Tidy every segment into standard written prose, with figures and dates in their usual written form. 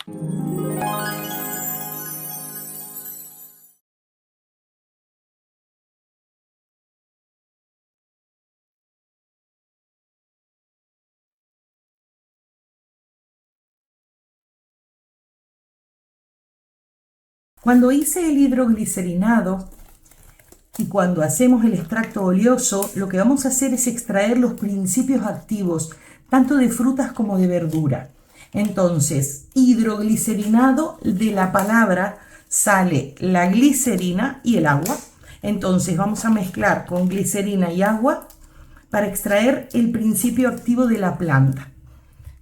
Cuando hice el hidroglicerinado y cuando hacemos el extracto oleoso, lo que vamos a hacer es extraer los principios activos, tanto de frutas como de verdura. Entonces, hidroglicerinado, de la palabra sale la glicerina y el agua. Entonces vamos a mezclar con glicerina y agua para extraer el principio activo de la planta.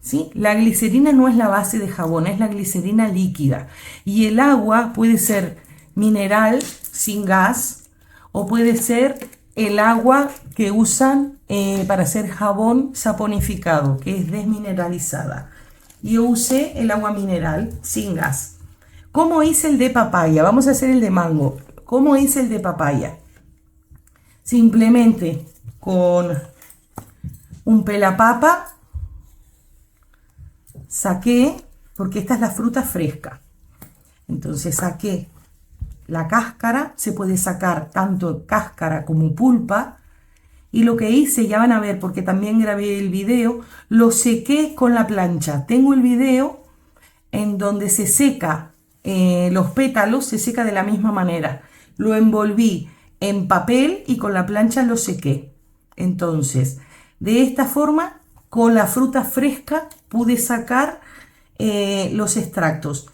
¿Sí? La glicerina no es la base de jabón, es la glicerina líquida. Y el agua puede ser mineral sin gas o puede ser el agua que usan para hacer jabón saponificado, que es desmineralizada. Yo usé el agua mineral sin gas. ¿Cómo hice el de papaya? Vamos a hacer el de mango. ¿Cómo hice el de papaya? Simplemente con un pelapapa saqué, porque esta es la fruta fresca, entonces saqué la cáscara, se puede sacar tanto cáscara como pulpa, y lo que hice, ya van a ver, porque también grabé el video, lo sequé con la plancha. Tengo el video en donde se seca los pétalos, se seca de la misma manera. Lo envolví en papel y con la plancha lo sequé. Entonces, de esta forma, con la fruta fresca pude sacar los extractos.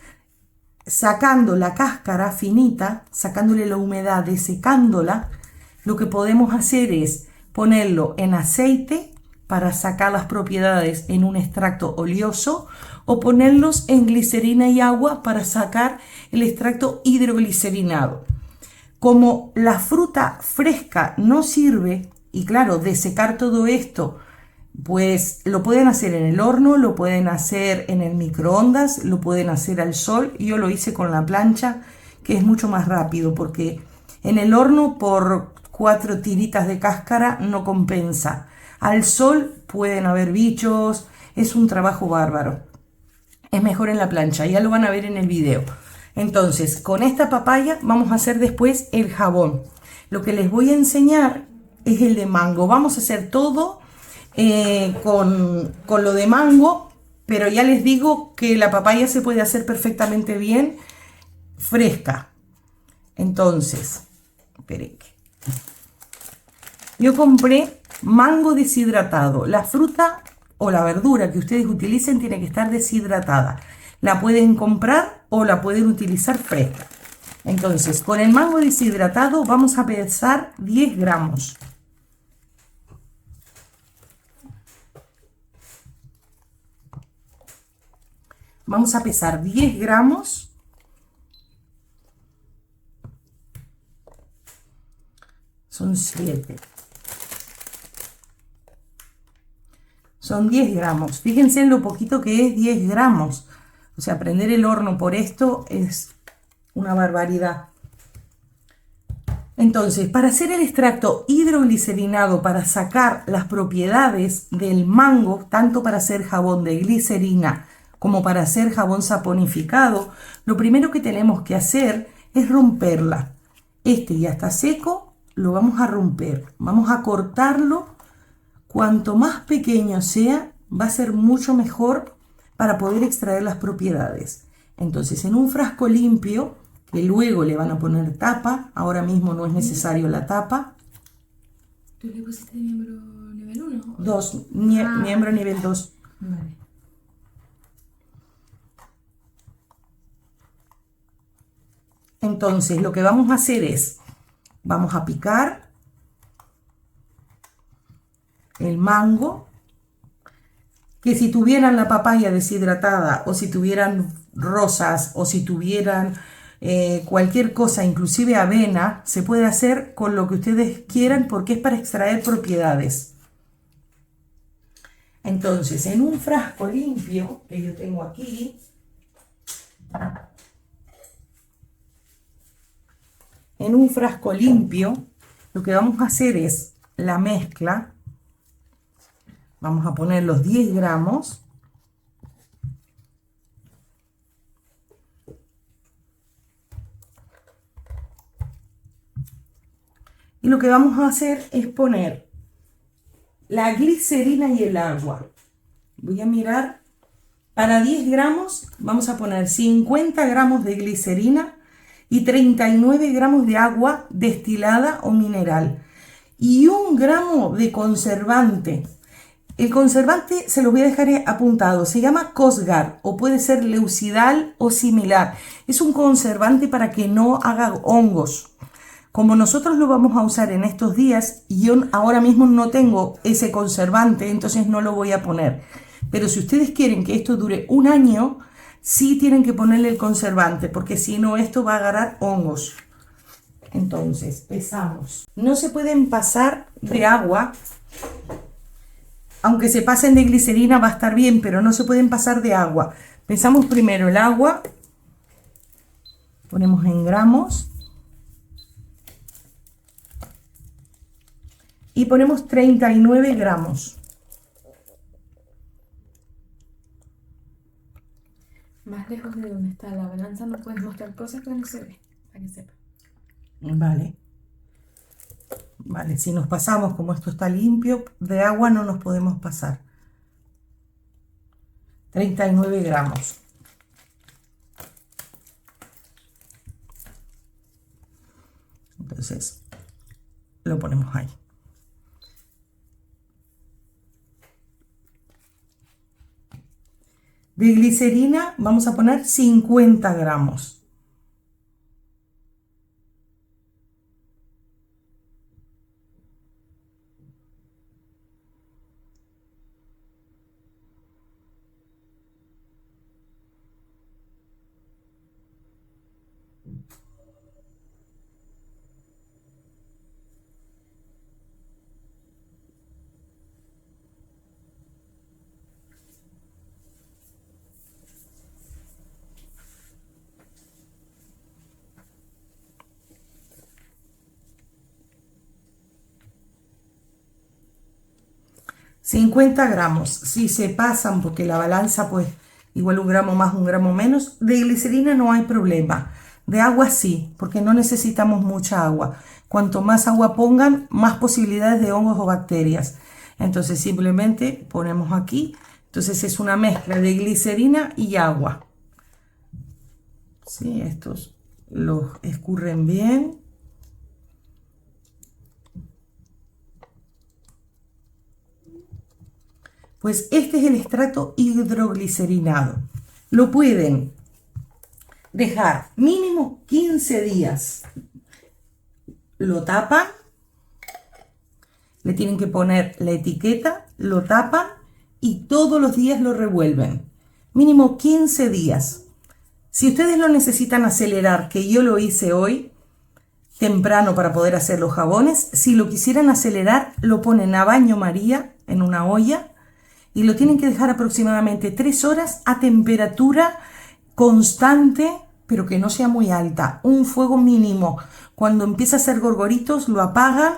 Sacando la cáscara finita, sacándole la humedad, desecándola, lo que podemos hacer es ponerlo en aceite para sacar las propiedades en un extracto oleoso o ponerlos en glicerina y agua para sacar el extracto hidroglicerinado. Como la fruta fresca no sirve, y claro, desecar todo esto, pues lo pueden hacer en el horno, lo pueden hacer en el microondas, lo pueden hacer al sol. Yo lo hice con la plancha, que es mucho más rápido, porque en el horno por 4 tiritas de cáscara no compensa. Al sol pueden haber bichos, es un trabajo bárbaro. Es mejor en la plancha, ya lo van a ver en el video. Entonces, con esta papaya vamos a hacer después el jabón. Lo que les voy a enseñar es el de mango. Vamos a hacer todo con lo de mango, pero ya les digo que la papaya se puede hacer perfectamente bien fresca. Entonces, esperen, yo compré mango deshidratado. La fruta o la verdura que ustedes utilicen tiene que estar deshidratada. La pueden comprar o la pueden utilizar fresca. Entonces, con el mango deshidratado vamos a pesar 10 gramos. Vamos a pesar 10 gramos. Son 7. Son 10 gramos. Fíjense en lo poquito que es 10 gramos. O sea, prender el horno por esto es una barbaridad. Entonces, para hacer el extracto hidroglicerinado, para sacar las propiedades del mango, tanto para hacer jabón de glicerina como para hacer jabón saponificado, lo primero que tenemos que hacer es romperla. Este ya está seco, lo vamos a romper. Vamos a cortarlo. Cuanto más pequeño sea, va a ser mucho mejor para poder extraer las propiedades. Entonces, en un frasco limpio, que luego le van a poner tapa, ahora mismo no es necesario la tapa. ¿Tú le pusiste miembro nivel 1? 2, miembro nivel 2. Vale. Entonces, lo que vamos a hacer es, vamos a picar el mango, que si tuvieran la papaya deshidratada o si tuvieran rosas o si tuvieran cualquier cosa, inclusive avena, se puede hacer con lo que ustedes quieran porque es para extraer propiedades. Entonces, en un frasco limpio que yo tengo aquí, lo que vamos a hacer es la mezcla. Vamos a poner los 10 gramos. Y lo que vamos a hacer es poner la glicerina y el agua. Voy a mirar, para 10 gramos vamos a poner 50 gramos de glicerina y 39 gramos de agua destilada o mineral y 1 gramo de conservante. El conservante se lo voy a dejar apuntado, se llama Cosgar o puede ser Leucidal o similar. Es un conservante para que no haga hongos. Como nosotros lo vamos a usar en estos días y yo ahora mismo no tengo ese conservante, entonces no lo voy a poner. Pero si ustedes quieren que esto dure un año, sí tienen que ponerle el conservante, porque si no esto va a agarrar hongos. Entonces, pesamos. No se pueden pasar de agua. Aunque se pasen de glicerina va a estar bien, pero no se pueden pasar de agua. Pesamos primero el agua. Ponemos en gramos. Y ponemos 39 gramos. Más lejos de donde está la balanza no puedes mostrar cosas que no se ve, para que sepa. Vale. Vale, si nos pasamos, como esto está limpio, de agua no nos podemos pasar. 39 gramos. Entonces, lo ponemos ahí. De glicerina vamos a poner 50 gramos. $50 gramos. Si se pasan, porque la balanza pues igual 1 gramo más, 1 gramo menos, de glicerina no hay problema. De agua sí, porque no necesitamos mucha agua. Cuanto más agua pongan, más posibilidades de hongos o bacterias. Entonces simplemente ponemos aquí. Entonces es una mezcla de glicerina y agua. Sí, estos los escurren bien. Pues este es el extracto hidroglicerinado. Lo pueden dejar mínimo 15 días. Lo tapan, le tienen que poner la etiqueta, lo tapan y todos los días lo revuelven. Mínimo 15 días. Si ustedes lo necesitan acelerar, que yo lo hice hoy, temprano para poder hacer los jabones, si lo quisieran acelerar, lo ponen a baño María en una olla y lo tienen que dejar aproximadamente 3 horas a temperatura constante, pero que no sea muy alta, un fuego mínimo. Cuando empieza a hacer gorgoritos, lo apagan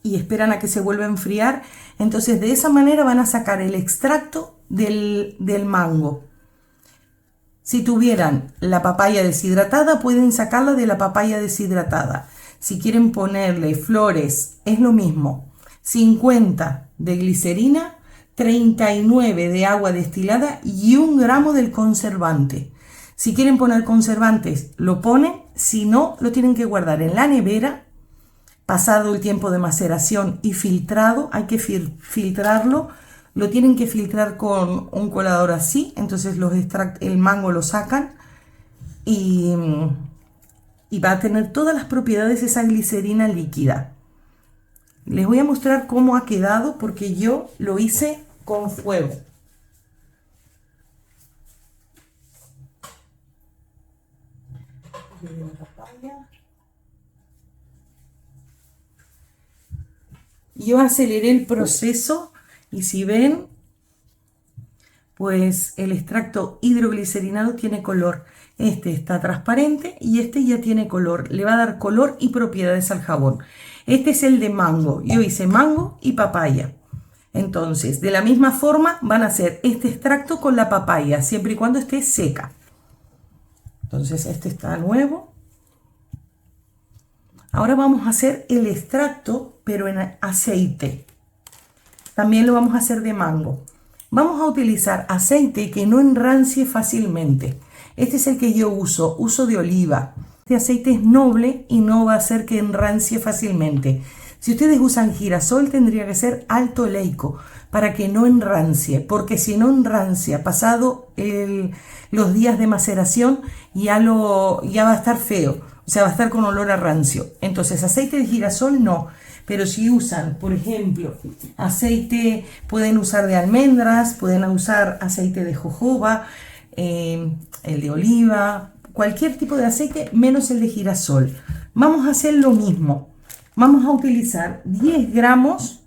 y esperan a que se vuelva a enfriar. Entonces de esa manera van a sacar el extracto del mango. Si tuvieran la papaya deshidratada, pueden sacarla de la papaya deshidratada. Si quieren ponerle flores, es lo mismo. 50 de glicerina, 39 de agua destilada y 1 gramo del conservante. Si quieren poner conservantes, lo ponen. Si no, lo tienen que guardar en la nevera, pasado el tiempo de maceración y filtrado. Hay que filtrarlo. Lo tienen que filtrar con un colador así. Entonces el mango lo sacan y va a tener todas las propiedades de esa glicerina líquida. Les voy a mostrar cómo ha quedado porque yo lo hice con fuego. Yo aceleré el proceso y si ven, pues el extracto hidroglicerinado tiene color. Este está transparente y este ya tiene color. Le va a dar color y propiedades al jabón. Este es el de mango. Yo hice mango y papaya. Entonces, de la misma forma van a hacer este extracto con la papaya, siempre y cuando esté seca. Entonces, este está nuevo. Ahora vamos a hacer el extracto, pero en aceite. También lo vamos a hacer de mango. Vamos a utilizar aceite que no enrancie fácilmente. Este es el que yo uso de oliva. Este aceite es noble y no va a hacer que enrancie fácilmente. Si ustedes usan girasol, tendría que ser alto oleico para que no enrancie, porque si no enrancia, pasado los días de maceración, ya va a estar feo, o sea, va a estar con olor a rancio. Entonces, aceite de girasol no, pero si usan, por ejemplo, aceite, pueden usar de almendras, pueden usar aceite de jojoba, el de oliva, cualquier tipo de aceite, menos el de girasol. Vamos a hacer lo mismo. Vamos a utilizar 10 gramos,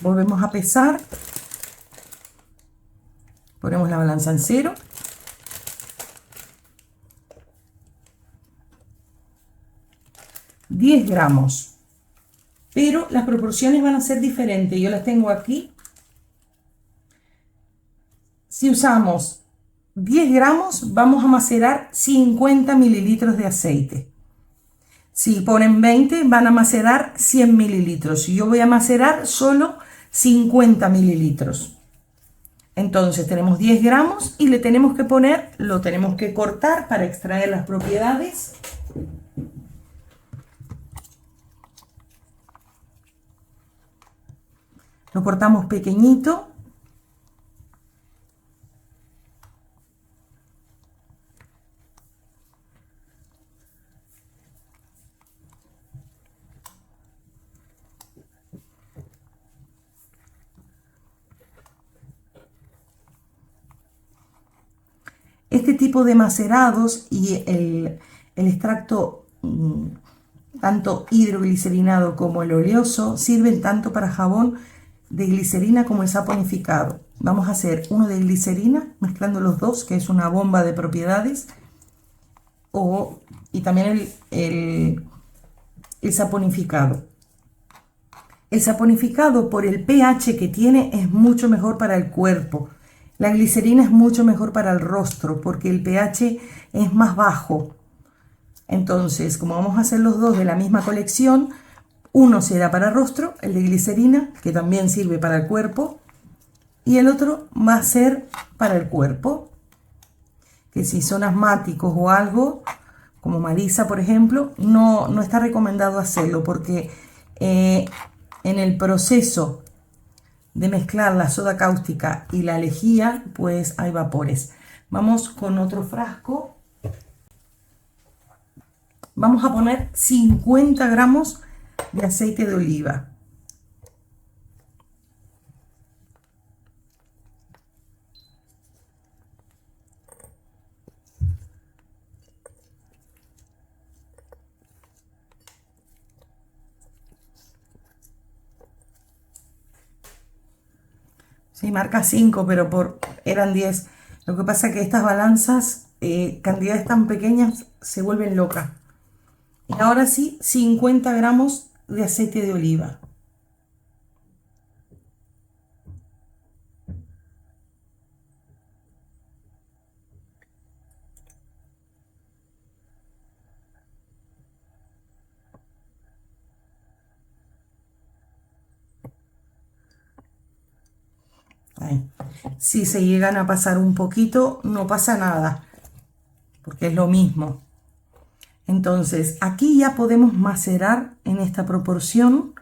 volvemos a pesar, ponemos la balanza en 0, $10 gramos, pero las proporciones van a ser diferentes. Yo las tengo aquí. Si usamos 10 gramos, vamos a macerar 50 mililitros de aceite. Si ponen 20, van a macerar 100 mililitros. Y yo voy a macerar solo 50 mililitros. Entonces tenemos 10 gramos y le tenemos que poner, lo tenemos que cortar para extraer las propiedades. Lo cortamos pequeñito. Este tipo de macerados y el extracto tanto hidroglicerinado como el oleoso sirven tanto para jabón de glicerina como el saponificado. Vamos a hacer uno de glicerina mezclando los dos, que es una bomba de propiedades, y también el saponificado. El saponificado, por el pH que tiene, es mucho mejor para el cuerpo. La glicerina es mucho mejor para el rostro porque el pH es más bajo. Entonces, como vamos a hacer los dos de la misma colección, uno será para rostro, el de glicerina, que también sirve para el cuerpo, y el otro va a ser para el cuerpo, que si son asmáticos o algo, como Marisa, por ejemplo, no está recomendado hacerlo porque en el proceso de mezclar la soda cáustica y la lejía, pues hay vapores. Vamos con otro frasco. Vamos a poner 50 gramos de aceite de oliva. Sí, marca 5, pero eran 10. Lo que pasa es que estas balanzas, cantidades tan pequeñas, se vuelven locas. Y ahora sí, 50 gramos de aceite de oliva. Ahí. Si se llegan a pasar un poquito, no pasa nada, porque es lo mismo. Entonces, aquí ya podemos macerar en esta proporción,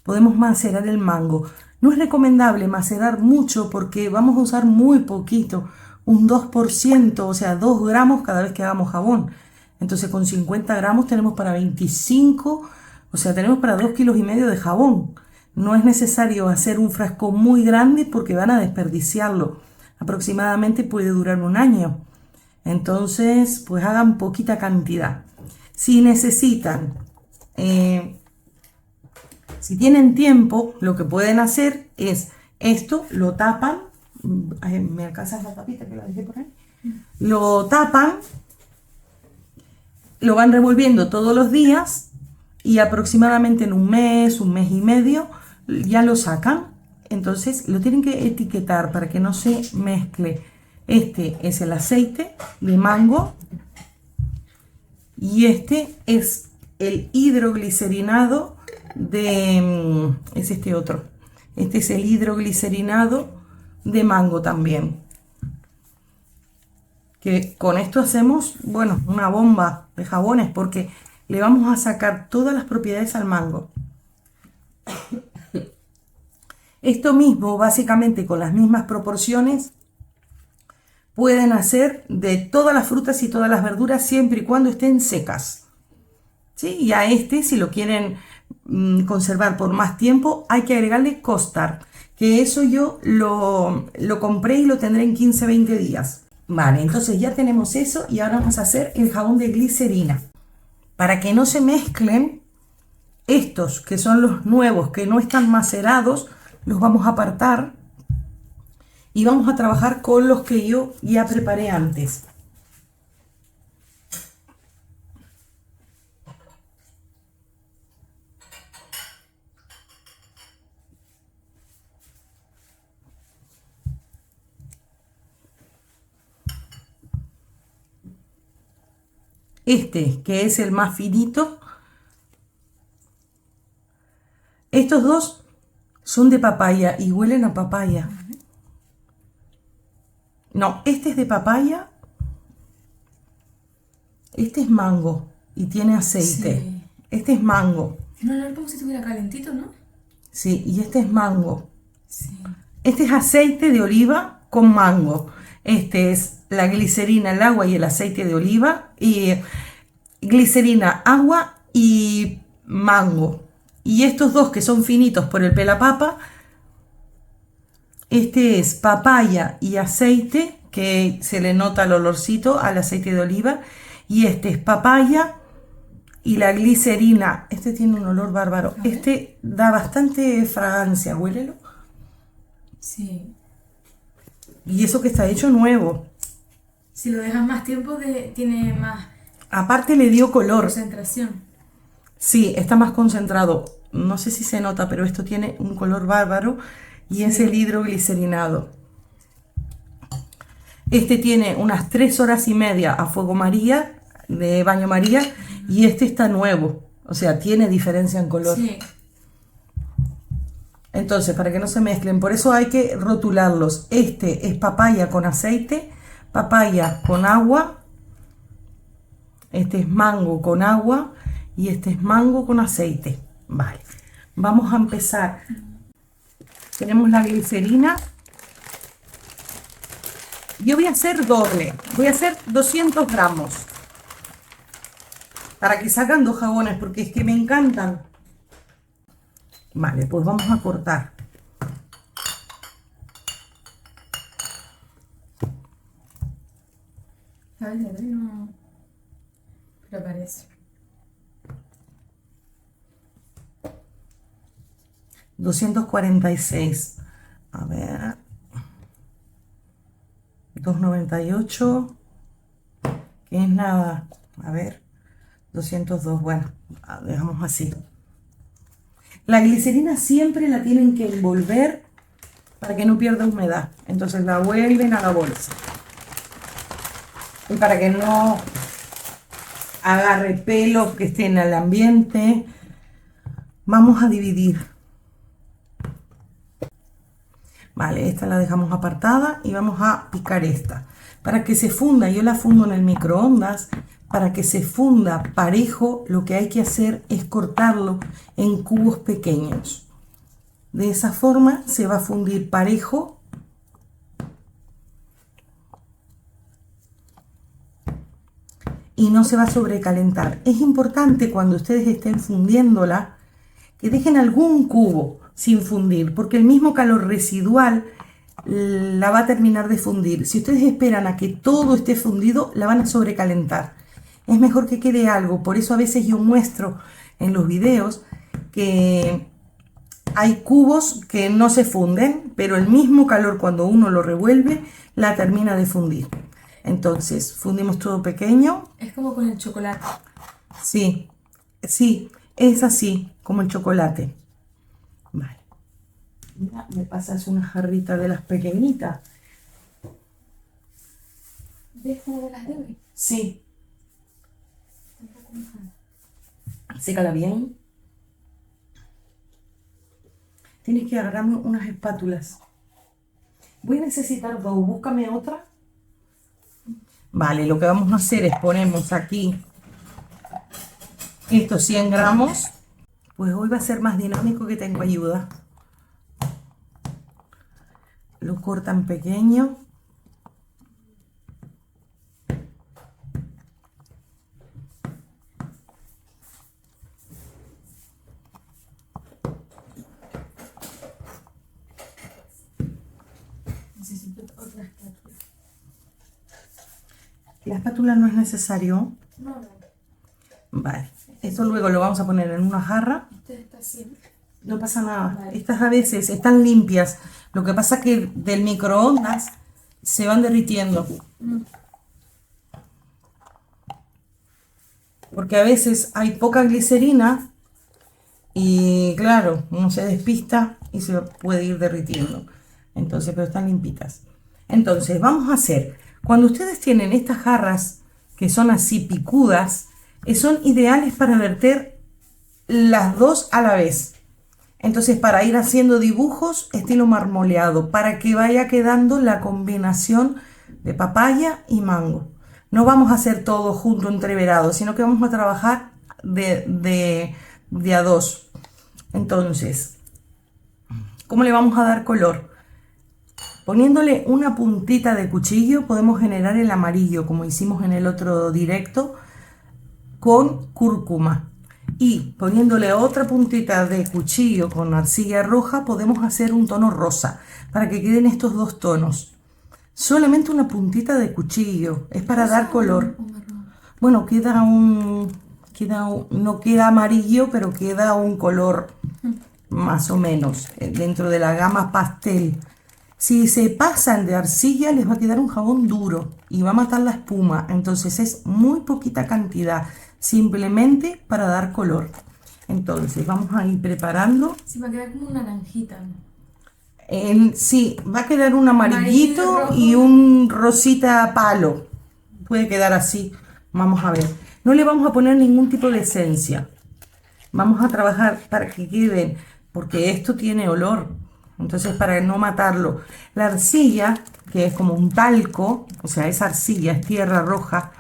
podemos macerar el mango. No es recomendable macerar mucho porque vamos a usar muy poquito, un 2%, o sea, 2 gramos cada vez que hagamos jabón. Entonces, con 50 gramos tenemos para 25, o sea, tenemos para 2,5 kilos de jabón. No es necesario hacer un frasco muy grande porque van a desperdiciarlo. Aproximadamente puede durar un año. Entonces, pues hagan poquita cantidad. Si necesitan, si tienen tiempo, lo que pueden hacer es esto, lo tapan. ¿Me alcanzas la tapita que la dejé por ahí? Lo tapan, lo van revolviendo todos los días y aproximadamente en un mes y medio, ya lo sacan. Entonces lo tienen que etiquetar para que no se mezcle. Este es el aceite de mango Y este es el hidroglicerinado es este otro. Este es el hidroglicerinado de mango también. Que con esto hacemos, bueno, una bomba de jabones porque le vamos a sacar todas las propiedades al mango. Esto mismo, básicamente con las mismas proporciones, pueden hacer de todas las frutas y todas las verduras siempre y cuando estén secas. ¿Sí? Y a este, si lo quieren conservar por más tiempo, hay que agregarle costar, que eso yo lo compré y lo tendré en 15-20 días. Vale, entonces ya tenemos eso y ahora vamos a hacer el jabón de glicerina. Para que no se mezclen, estos que son los nuevos, que no están macerados, los vamos a apartar y vamos a trabajar con los que yo ya preparé antes. Este, que es el más finito, estos dos son de papaya y huelen a papaya. No, este es de papaya, este es mango y tiene aceite. Sí. Este es mango, Tiene un olor como si estuviera calentito, ¿no? sí, y este es mango. Sí. Este es aceite de oliva con mango. Este es la glicerina, el agua y el aceite de oliva. Y glicerina, agua y mango. Y estos dos que son finitos por el pelapapa, este es papaya y aceite, que se le nota el olorcito al aceite de oliva. Y este es papaya y la glicerina. Este tiene un olor bárbaro. Este da bastante fragancia, huélelo. Sí. Y eso que está hecho nuevo. Si lo dejas más tiempo, tiene más Aparte le dio color. concentración. Sí, está más concentrado. No sé si se nota, pero esto tiene un color bárbaro y es el hidroglicerinado. Este tiene unas 3 horas y media a fuego María, de baño María, y este está nuevo. O sea, tiene diferencia en color. Sí. Entonces, para que no se mezclen, por eso hay que rotularlos. Este es papaya con aceite, papaya con agua, este es mango con agua y este es mango con aceite. Vale, vamos a empezar. Tenemos la glicerina. Yo voy a hacer doble, voy a hacer 200 gramos para que salgan 2 jabones, porque es que me encantan. Vale, pues vamos a cortar. ¿Sabes? No. Pero parece. 246. A ver. 298. Que es nada. A ver. 202. Bueno, dejamos así. La glicerina siempre la tienen que envolver para que no pierda humedad. Entonces la vuelven a la bolsa. Y para que no agarre pelos que estén en el ambiente, vamos a dividir. Vale, esta la dejamos apartada y vamos a picar esta. Para que se funda, yo la fundo en el microondas. Para que se funda parejo, lo que hay que hacer es cortarlo en cubos pequeños. De esa forma se va a fundir parejo. Y no se va a sobrecalentar. Es importante cuando ustedes estén fundiéndola que dejen algún cubo sin fundir, porque el mismo calor residual la va a terminar de fundir. Si ustedes esperan a que todo esté fundido, la van a sobrecalentar. Es mejor que quede algo. Por eso a veces yo muestro en los videos que hay cubos que no se funden, pero el mismo calor cuando uno lo revuelve la termina de fundir. Entonces fundimos todo pequeño. Es como con el chocolate. Sí, sí, es así como el chocolate. Vale. Mira, me pasas una jarrita de las pequeñitas. ¿Ves como de las de hoy? Sí. Sécala bien. Tienes que agarrarme unas espátulas. Voy a necesitar dos. Búscame otra. Vale, lo que vamos a hacer es ponemos aquí estos 100 gramos. Pues hoy va a ser más dinámico que tengo ayuda. Lo cortan pequeño. Necesito otra espátula. La espátula no es necesario. No. Vale, esto luego lo vamos a poner en una jarra. Este está así. No pasa nada. Vale. Estas a veces están limpias. Lo que pasa es que del microondas se van derritiendo. Porque a veces hay poca glicerina y claro, uno se despista y se puede ir derritiendo. Entonces, pero están limpitas. Entonces, vamos a hacer, cuando ustedes tienen estas jarras que son así picudas, son ideales para verter las dos a la vez. Entonces, para ir haciendo dibujos estilo marmoleado, para que vaya quedando la combinación de papaya y mango. No vamos a hacer todo junto entreverado, sino que vamos a trabajar de a dos. Entonces, ¿cómo le vamos a dar color? Poniéndole una puntita de cuchillo podemos generar el amarillo, como hicimos en el otro directo, con cúrcuma. Y poniéndole otra puntita de cuchillo con arcilla roja podemos hacer un tono rosa, para que queden estos dos tonos. Solamente una puntita de cuchillo, es para dar color. Bueno, no queda amarillo, pero queda un color más o menos dentro de la gama pastel. Si se pasan de arcilla les va a quedar un jabón duro y va a matar la espuma, entonces es muy poquita cantidad, simplemente para dar color. Entonces vamos a ir preparando. Sí, va a quedar como una naranjita, ¿no? Sí, va a quedar un amarillito Amarillo, y un rosita palo. Puede quedar así. Vamos a ver. No le vamos a poner ningún tipo de esencia. Vamos a trabajar para que queden, porque esto tiene olor. Entonces, para no matarlo. La arcilla, que es como un talco, o sea, es arcilla, es tierra roja,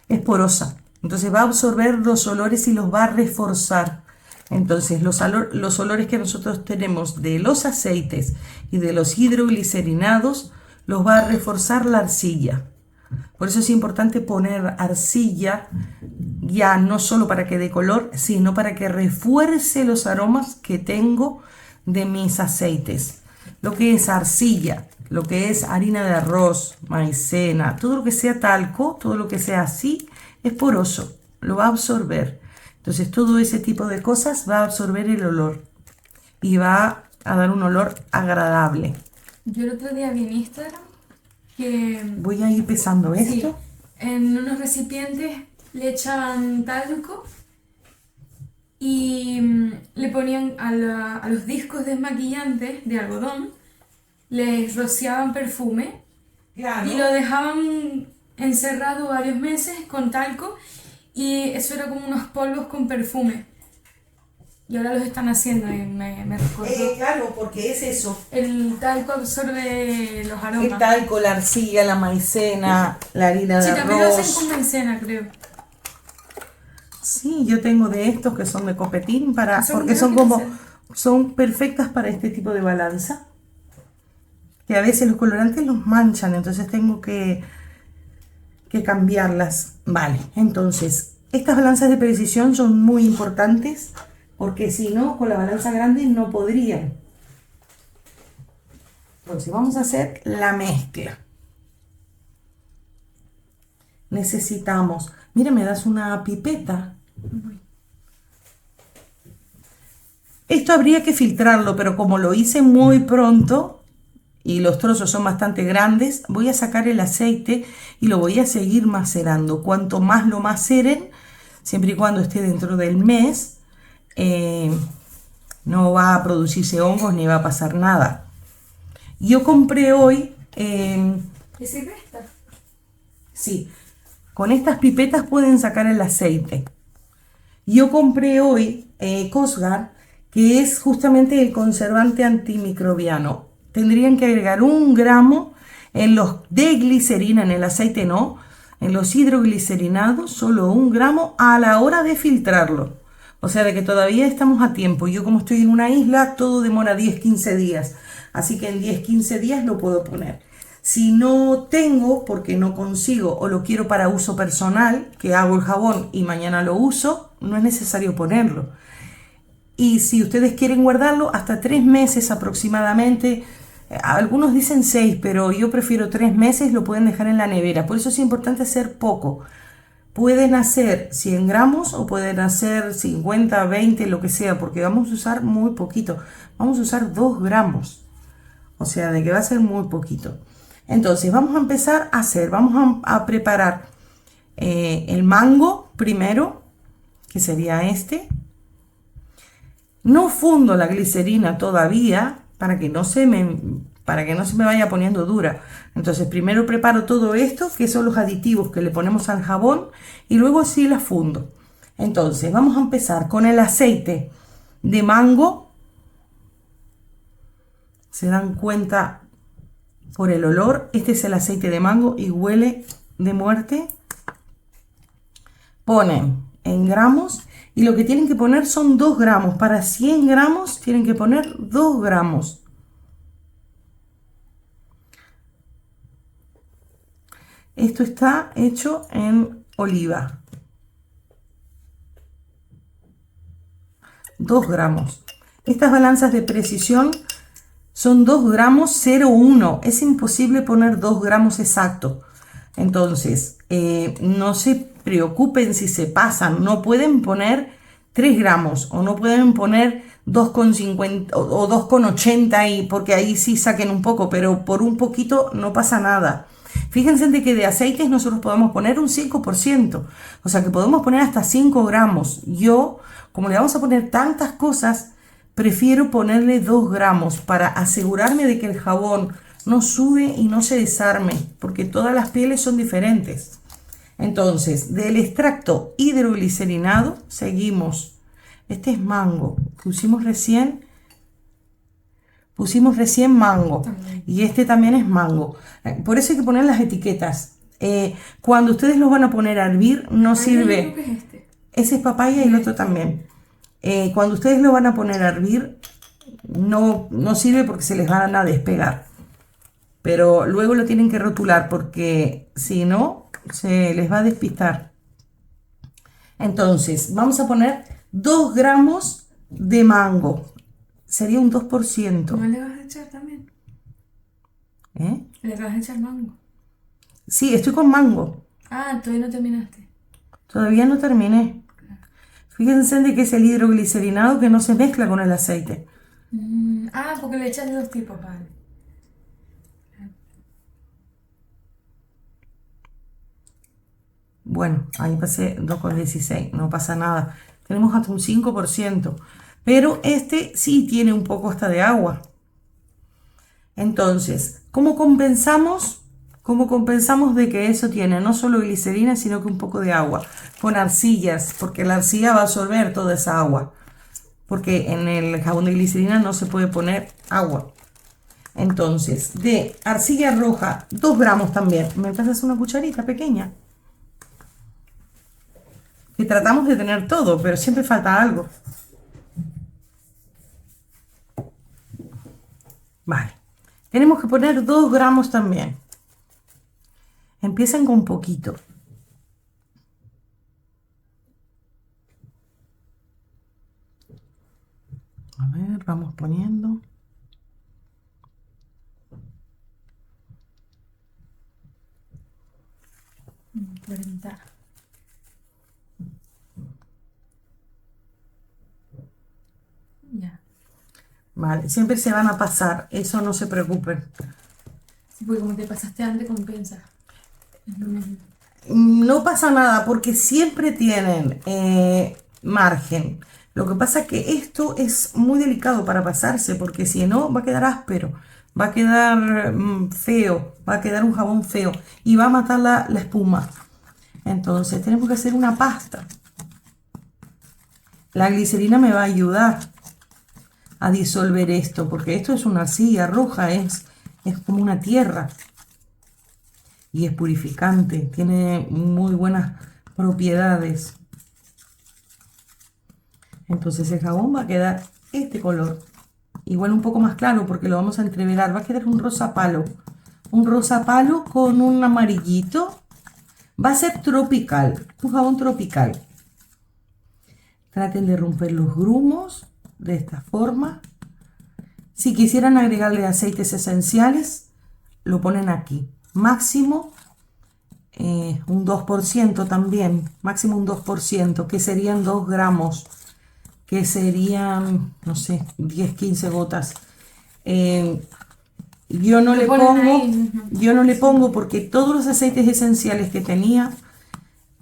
es porosa. Entonces va a absorber los olores y los va a reforzar. Entonces los olores que nosotros tenemos de los aceites y de los hidroglicerinados los va a reforzar la arcilla. Por eso es importante poner arcilla ya no solo para que dé color, sino para que refuerce los aromas que tengo de mis aceites. Lo que es arcilla, lo que es harina de arroz, maicena, todo lo que sea talco, todo lo que sea así, es poroso, lo va a absorber. Entonces todo ese tipo de cosas va a absorber el olor y va a dar un olor agradable. Yo el otro día vi en Instagram que Voy a ir pesando sí, esto. en unos recipientes le echaban talco y le ponían a los discos desmaquillantes de algodón, les rociaban perfume Claro. y lo dejaban encerrado varios meses con talco y eso era como unos polvos con perfume. Y ahora los están haciendo y me recordó. Claro, porque es eso. El talco absorbe los aromas. El talco, la arcilla, la maicena, la harina de Sí, también lo hacen arroz. con maicena, creo. Sí, yo tengo de estos que son de copetín porque creo son que como, sí. son perfectas para este tipo de balanza. Que a veces los colorantes los manchan, entonces tengo que cambiarlas. Vale, entonces, estas balanzas de precisión son muy importantes porque si no, con la balanza grande no podrían. Entonces, vamos a hacer la mezcla. Necesitamos, mira, me das una pipeta. Esto habría que filtrarlo, pero como lo hice muy pronto y los trozos son bastante grandes, voy a sacar el aceite y lo voy a seguir macerando. Cuanto más lo maceren, siempre y cuando esté dentro del mes, no va a producirse hongos ni va a pasar nada. Yo compré hoy, ¿Qué sirve esta? sí, con estas pipetas pueden sacar el aceite. Yo compré hoy Cosgar, que es justamente el conservante antimicrobiano. Tendrían que agregar 1 gramo en los de glicerina, en el aceite no, en los hidroglicerinados, solo 1 gramo a la hora de filtrarlo. O sea, de que todavía estamos a tiempo. Yo como estoy en una isla, todo demora 10-15 días. Así que en 10-15 días lo puedo poner. Si no tengo, porque no consigo o lo quiero para uso personal, que hago el jabón y mañana lo uso, no es necesario ponerlo. Y si ustedes quieren guardarlo, hasta 3 meses aproximadamente. Algunos dicen 6, pero yo prefiero 3 meses, lo pueden dejar en la nevera. Por eso es importante hacer poco. Pueden hacer 100 gramos o pueden hacer 50, 20, lo que sea, porque vamos a usar muy poquito. Vamos a usar 2 gramos. O sea, de que va a ser muy poquito. Entonces, vamos a empezar a hacer, vamos a preparar el mango primero, que sería este. No fundo la glicerina todavía para que no se me vaya poniendo dura. Entonces primero preparo todo esto, que son los aditivos que le ponemos al jabón, y luego sí la fundo. Entonces vamos a empezar con el aceite de mango. Se dan cuenta por el olor. Este es el aceite de mango y huele de muerte. Ponen en gramos. Y lo que tienen que poner son 2 gramos. Para 100 gramos tienen que poner 2 gramos. Esto está hecho en oliva. 2 gramos. Estas balanzas de precisión son 2 gramos 0,1. Es imposible poner 2 gramos exacto. Entonces, no se preocupen si se pasan. No pueden poner 3 gramos o no pueden poner 2,50 o 2,80 porque ahí sí saquen un poco, pero por un poquito no pasa nada. Fíjense de que de aceites nosotros podemos poner un 5%, o sea que podemos poner hasta 5 gramos. Yo, como le vamos a poner tantas cosas, prefiero ponerle 2 gramos para asegurarme de que el jabón no sube y no se desarme, porque todas las pieles son diferentes. Entonces, del extracto hidroglicerinado seguimos. Este es mango. Pusimos recién mango. Y este también es mango. Por eso hay que poner las etiquetas. Cuando ustedes los van a poner a hervir, no sirve. Creo que es este. Ese es papaya y el otro también. Cuando ustedes lo van a poner a hervir, no sirve porque se les van a despegar. Pero luego lo tienen que rotular porque si no, se les va a despistar. Entonces, vamos a poner 2 gramos de mango. Sería un 2%. ¿No le vas a echar también? ¿Le vas a echar mango? Sí, estoy con mango. Ah, todavía no terminaste. Todavía no terminé. Fíjense de que es el hidroglicerinado que no se mezcla con el aceite. Porque le echas de 2 tipos, vale. Bueno, ahí pasé 2,16, no pasa nada. Tenemos hasta un 5%. Pero este sí tiene un poco hasta de agua. Entonces, ¿cómo compensamos? ¿Cómo compensamos de que eso tiene no solo glicerina, sino que un poco de agua? Con arcillas, porque la arcilla va a absorber toda esa agua. Porque en el jabón de glicerina no se puede poner agua. Entonces, de arcilla roja, 2 gramos también. ¿Me pasas una cucharita pequeña? Que tratamos de tener todo, pero siempre falta algo. Vale. Tenemos que poner 2 gramos también. Empiezan con poquito. A ver, vamos poniendo. Ya. Vale, siempre se van a pasar, eso no se preocupen. Sí, porque como te pasaste antes, compensa. Es lo mismo. No pasa nada porque siempre tienen margen. Lo que pasa es que esto es muy delicado para pasarse porque si no va a quedar áspero, va a quedar feo, va a quedar un jabón feo y va a matar la espuma. Entonces tenemos que hacer una pasta. La glicerina me va a ayudar a disolver esto, porque esto es una arcilla roja, es como una tierra. Y es purificante, tiene muy buenas propiedades. Entonces el jabón va a quedar este color. Igual un poco más claro porque lo vamos a entreverar. Va a quedar un rosa palo. Un rosa palo con un amarillito. Va a ser tropical, un jabón tropical. Traten de romper los grumos de esta forma. Si quisieran agregarle aceites esenciales, lo ponen aquí. Máximo un 2% también, máximo un 2%, que serían 2 gramos, que serían, no sé, 10, 15 gotas. Yo no le pongo porque todos los aceites esenciales que tenía,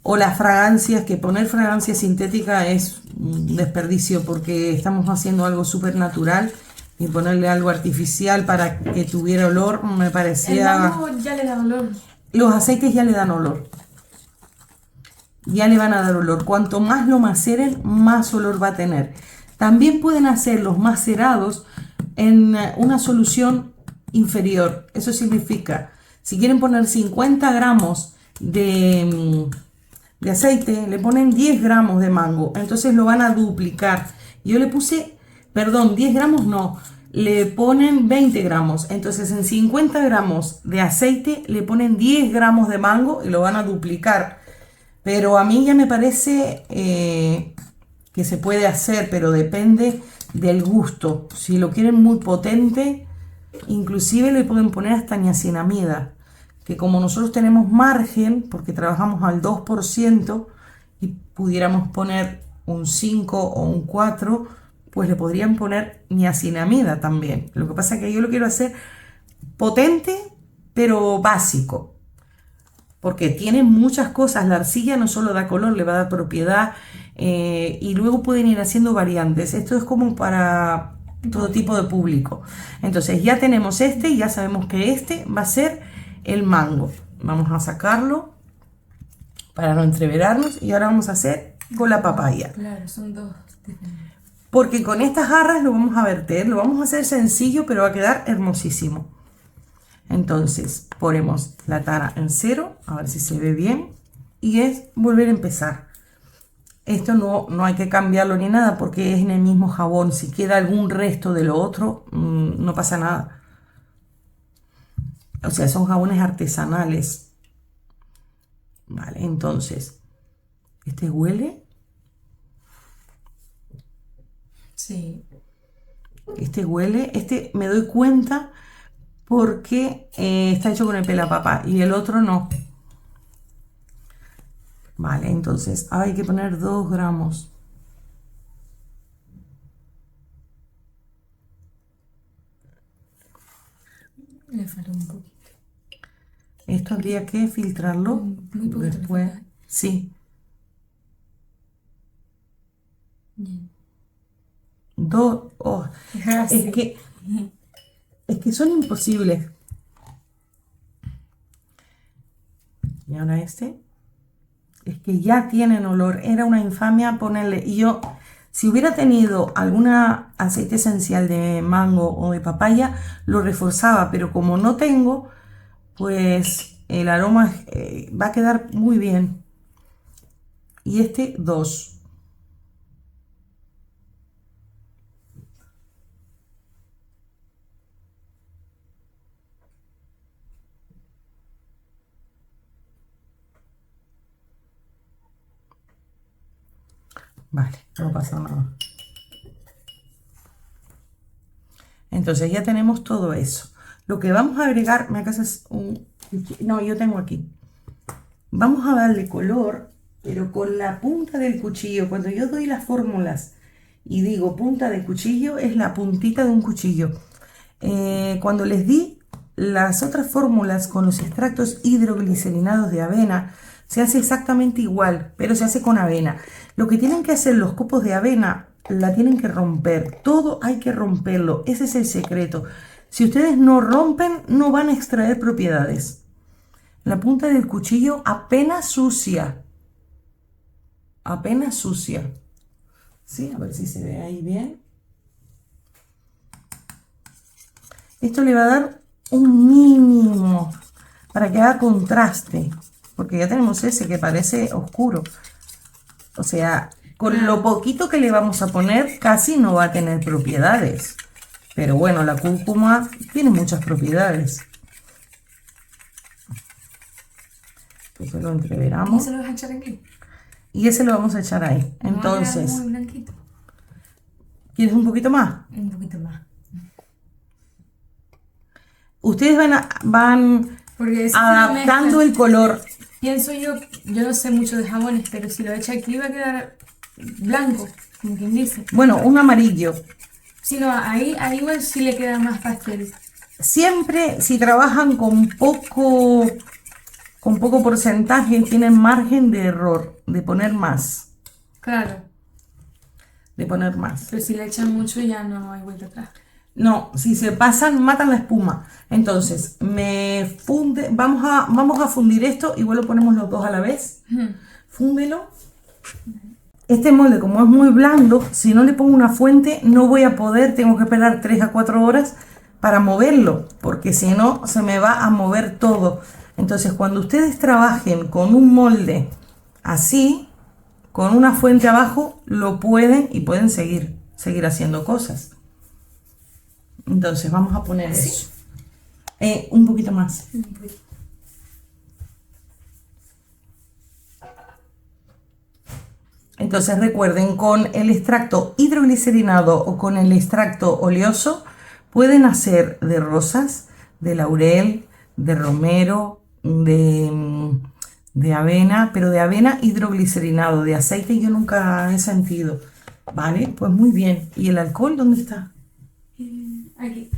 o las fragancias, que poner fragancia sintética es un desperdicio porque estamos haciendo algo súper natural, y ponerle algo artificial para que tuviera olor me parecía... El mango ya le da olor. Los aceites ya le dan olor. Ya le van a dar olor. Cuanto más lo maceren, más olor va a tener. También pueden hacerlos macerados en una solución inferior. Eso significa, si quieren poner 50 gramos de aceite, le ponen 10 gramos de mango. Entonces lo van a duplicar. Yo le puse, perdón, 10 gramos no. Le ponen 20 gramos. Entonces en 50 gramos de aceite le ponen 10 gramos de mango y lo van a duplicar. Pero a mí ya me parece que se puede hacer, pero depende del gusto. Si lo quieren muy potente, inclusive le pueden poner hasta niacinamida, que como nosotros tenemos margen, porque trabajamos al 2% y pudiéramos poner un 5 o un 4, pues le podrían poner niacinamida también. Lo que pasa es que yo lo quiero hacer potente, pero básico. Porque tiene muchas cosas, la arcilla no solo da color, le va a dar propiedad, y luego pueden ir haciendo variantes. Esto es como para todo tipo de público. Entonces ya tenemos este y ya sabemos que este va a ser el mango. Vamos a sacarlo para no entreverarnos y ahora vamos a hacer con la papaya. Claro, son dos diferentes. Porque con estas jarras lo vamos a verter, lo vamos a hacer sencillo, pero va a quedar hermosísimo. Entonces ponemos la tara en 0, a ver si se ve bien, y es volver a empezar. Esto no hay que cambiarlo ni nada porque es en el mismo jabón. Si queda algún resto de lo otro, no pasa nada. O sea, son jabones artesanales. Vale, entonces, este huele. Sí. Este huele, este me doy cuenta porque está hecho con el pelapapá y el otro no. Vale, entonces hay que poner 2 gramos. Le falta un poquito. Esto habría que filtrarlo Muy poquito después. Sí. Bien. Oh, es que son imposibles. Y ahora este. Es que ya tienen olor. Era una infamia ponerle. Y yo, si hubiera tenido alguna aceite esencial de mango o de papaya, lo reforzaba. Pero como no tengo, pues el aroma va a quedar muy bien. Y este 2. Vale, no pasa nada. Entonces ya tenemos todo eso. Lo que vamos a agregar, me acaso un... No, yo tengo aquí. Vamos a darle color, pero con la punta del cuchillo. Cuando yo doy las fórmulas y digo punta de cuchillo, es la puntita de un cuchillo. Cuando les di las otras fórmulas con los extractos hidroglicerinados de avena, se hace exactamente igual, pero se hace con avena. Lo que tienen que hacer los copos de avena, la tienen que romper. Todo hay que romperlo. Ese es el secreto. Si ustedes no rompen, no van a extraer propiedades. La punta del cuchillo apenas sucia. Apenas sucia. ¿Sí? A ver si se ve ahí bien. Esto le va a dar un mínimo para que haga contraste, porque ya tenemos ese que parece oscuro. O sea, con lo poquito que le vamos a poner, casi no va a tener propiedades. Pero bueno, la cúrcuma tiene muchas propiedades. Entonces lo entreveramos. ¿Y se lo vas a echar aquí? Y ese lo vamos a echar ahí. No va a quedar Entonces, muy blanquito. ¿quieres un poquito más? Un poquito más. Ustedes van Porque si adaptando el color. pienso yo no sé mucho de jabones, pero si lo echo aquí va a quedar blanco, como quien dice. Bueno, un amarillo. Si no, ahí igual sí le queda más pastel. Siempre, si trabajan con poco porcentaje, tienen margen de error, de poner más. Claro, De poner más. pero si le echan mucho ya no hay vuelta atrás. No, si se pasan, matan la espuma. Entonces, vamos a fundir esto, igual lo ponemos los dos a la vez. Fúndelo. Este molde, como es muy blando, si no le pongo una fuente, no voy a poder, tengo que esperar 3 a 4 horas para moverlo, porque si no, se me va a mover todo. Entonces, cuando ustedes trabajen con un molde así, con una fuente abajo, lo pueden y pueden seguir haciendo cosas. Entonces, vamos a poner eso. Un poquito más. Entonces recuerden, con el extracto hidroglicerinado o con el extracto oleoso pueden hacer de rosas, de laurel, de romero, de avena, pero de avena hidroglicerinado, de aceite yo nunca he sentido. Vale, pues muy bien. ¿Y el alcohol dónde está? Aquí.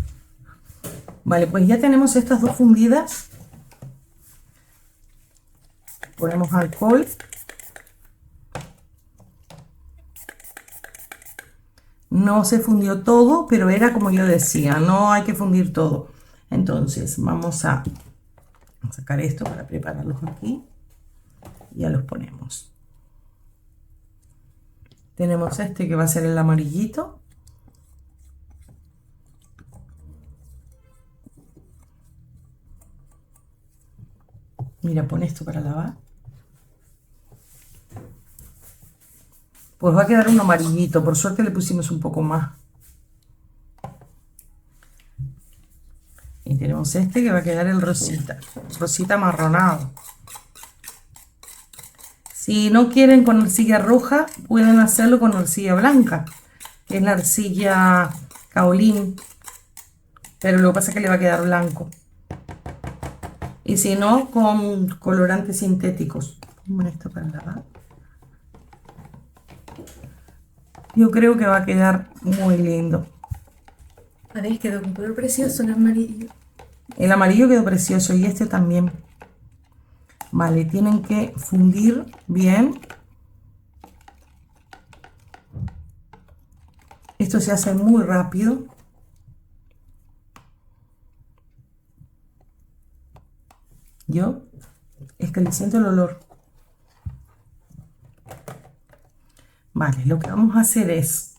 Vale, pues ya tenemos estas dos fundidas. Ponemos alcohol. No se fundió todo, pero era como yo decía, no hay que fundir todo. Entonces vamos a sacar esto para prepararlos aquí. Ya los ponemos. Tenemos este que va a ser el amarillito. Mira, pon esto para lavar. Pues va a quedar un amarillito, por suerte le pusimos un poco más. Y tenemos este que va a quedar el rosita, rosita amarronado. Si no quieren con arcilla roja, pueden hacerlo con arcilla blanca, que es la arcilla caolín, pero lo que pasa es que le va a quedar blanco. Y si no, con colorantes sintéticos. Pongo esto para lavar. Yo creo que va a quedar muy lindo. A ver, quedó con color precioso el amarillo. El amarillo quedó precioso y este también. Vale, tienen que fundir bien. Esto se hace muy rápido. Es que le siento el olor. Vale, lo que vamos a hacer es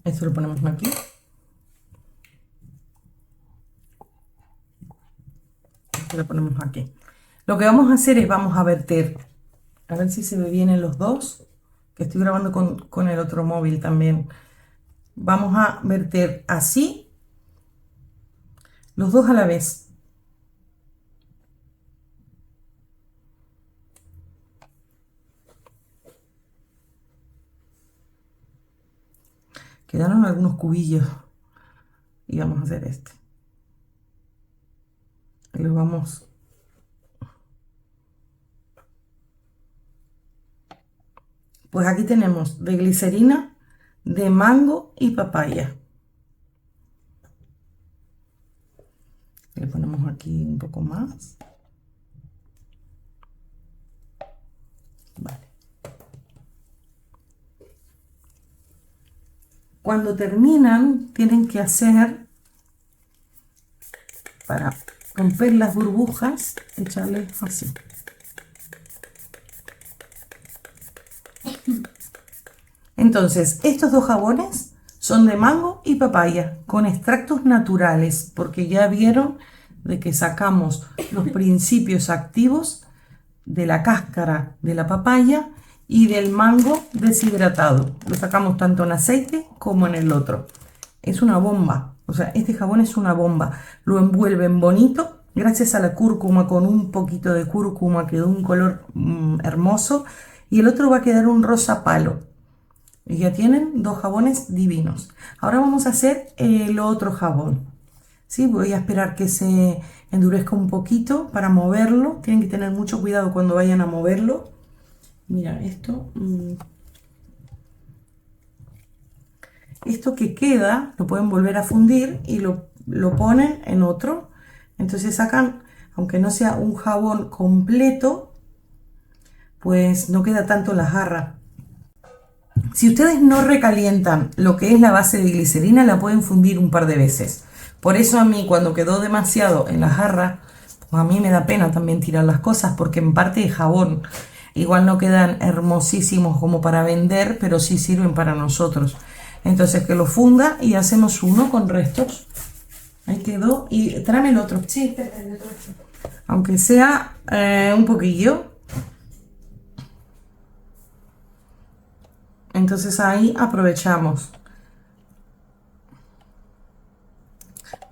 esto lo ponemos aquí. Esto lo ponemos aquí. Lo que vamos a hacer es vamos a verter, a ver si se ve bien en los dos, que estoy grabando con el otro móvil también. Vamos a verter así los dos a la vez. Quedaron algunos cubillos y vamos a hacer este. Y lo vamos pues aquí tenemos de glicerina, de mango y papaya. Le ponemos aquí un poco más. Vale. Cuando terminan, tienen que hacer, para romper las burbujas, echarle así. Entonces, estos dos jabones son de mango y papaya, con extractos naturales, porque ya vieron de que sacamos los principios activos de la cáscara de la papaya y del mango deshidratado. Lo sacamos tanto en aceite como en el otro. Es una bomba, o sea, este jabón es una bomba. Lo envuelven bonito, gracias a la cúrcuma, con un poquito de cúrcuma quedó un color hermoso, y el otro va a quedar un rosa palo. Y ya tienen dos jabones divinos. Ahora vamos a hacer el otro jabón. ¿Sí? Voy a esperar que se endurezca un poquito para moverlo. Tienen que tener mucho cuidado cuando vayan a moverlo. Mira, esto que queda lo pueden volver a fundir y lo ponen en otro. Entonces sacan, aunque no sea un jabón completo, pues no queda tanto la jarra. Si ustedes no recalientan lo que es la base de glicerina, la pueden fundir un par de veces. Por eso a mí, cuando quedó demasiado en la jarra, pues a mí me da pena también tirar las cosas, porque en parte es jabón. Igual no quedan hermosísimos como para vender, pero sí sirven para nosotros. Entonces que lo funda y hacemos uno con restos. Ahí quedó. Y tráeme el otro. Sí, espera, el otro. Aunque sea un poquillo. Entonces ahí aprovechamos.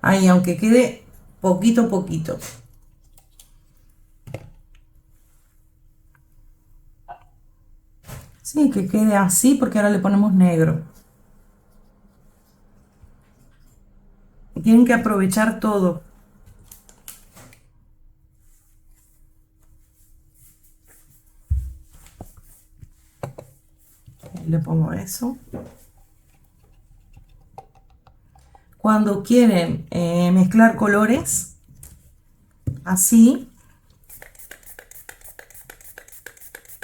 Ahí, aunque quede poquito a poquito. Sí, que quede así, porque ahora le ponemos negro. Tienen que aprovechar todo. Le pongo eso. Cuando quieren mezclar colores, así,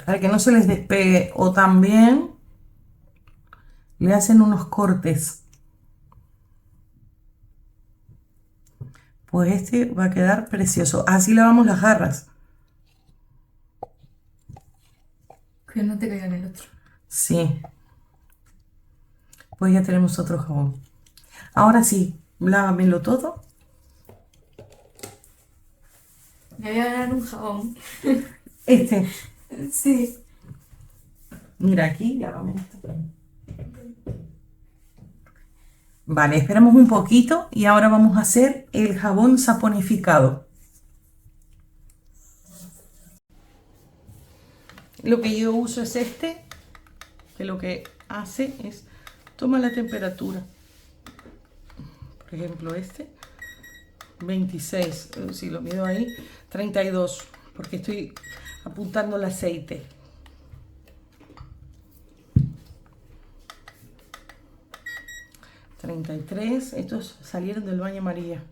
para que no se les despegue, o también le hacen unos cortes. Pues este va a quedar precioso. Así lavamos las jarras. Que no te caiga en el otro. Sí. Pues ya tenemos otro jabón. Ahora sí, lávamelo todo. Me voy a ganar un jabón. Este. Sí. Mira aquí, lávame esto. Vale, esperamos un poquito y ahora vamos a hacer el jabón saponificado. Lo que yo uso es este, que lo que hace es toma la temperatura. Por ejemplo, este 26, si lo mido ahí, 32, porque estoy apuntando el aceite. Estos salieron del baño María.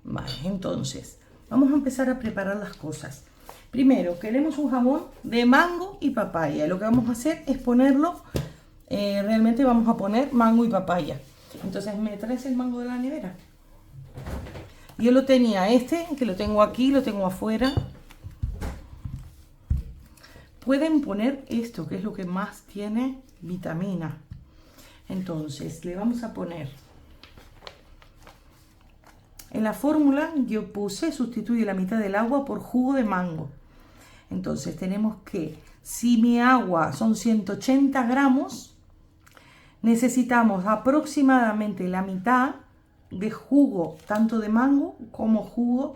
Vale, entonces vamos a empezar a preparar las cosas. Primero, queremos un jabón de mango y papaya. Lo que vamos a hacer es ponerlo, realmente vamos a poner mango y papaya. Entonces, ¿me traes el mango de la nevera? Yo lo tenía que lo tengo aquí, lo tengo afuera. Pueden poner esto, que es lo que más tiene vitamina. Entonces, le vamos a poner, en la fórmula yo puse, sustituye la mitad del agua por jugo de mango. Entonces, tenemos que, si mi agua son 180 gramos, necesitamos aproximadamente la mitad de jugo, tanto de mango como jugo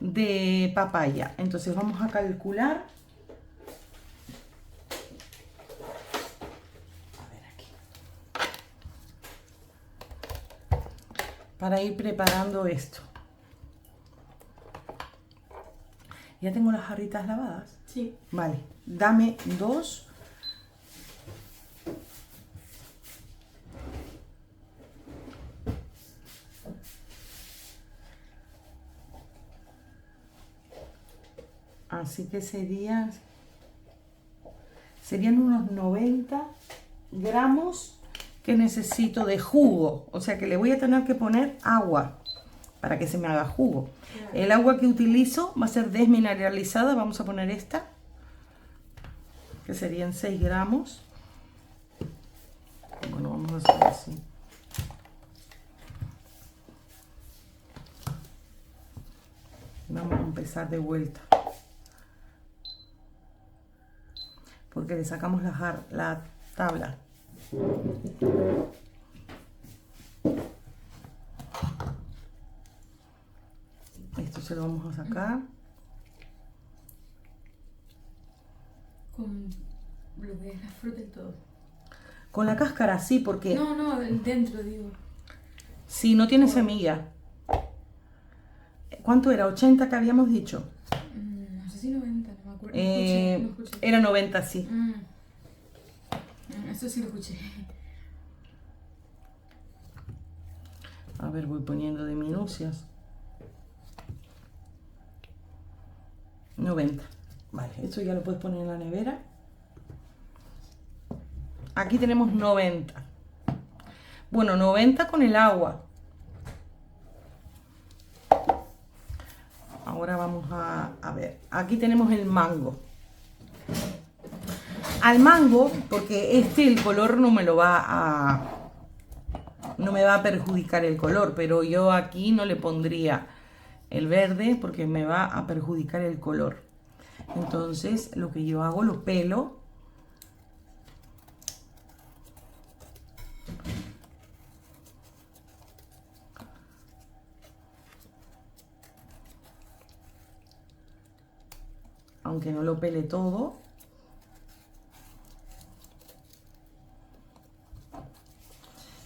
de papaya. Entonces, vamos a calcular. Para ir preparando esto. ¿Ya tengo las jarritas lavadas? Sí. Vale, dame 2. Así que serían unos 90 gramos que necesito de jugo, o sea que le voy a tener que poner agua para que se me haga jugo. El agua que utilizo va a ser desmineralizada, vamos a poner esta, que serían 6 gramos. Bueno, vamos a hacer así. Vamos a empezar de vuelta. Porque le sacamos la tabla. Esto se lo vamos a sacar. Con lo que es la fruta y todo. Con la cáscara sí, porque No, dentro digo. si no tiene semilla. ¿Cuánto era? ¿80 que habíamos dicho? No sé si 90, no me acuerdo. No escuché. Era 90, sí. Eso sí lo escuché. A ver, voy poniendo de minucias. 90. Vale, esto ya lo puedes poner en la nevera. Aquí tenemos 90. Bueno, 90 con el agua. Ahora vamos a ver. Aquí tenemos el mango. Al mango, porque el color no me va a perjudicar el color, pero yo aquí no le pondría el verde porque me va a perjudicar el color. Entonces, lo que yo hago, lo pelo. Aunque no lo pele todo.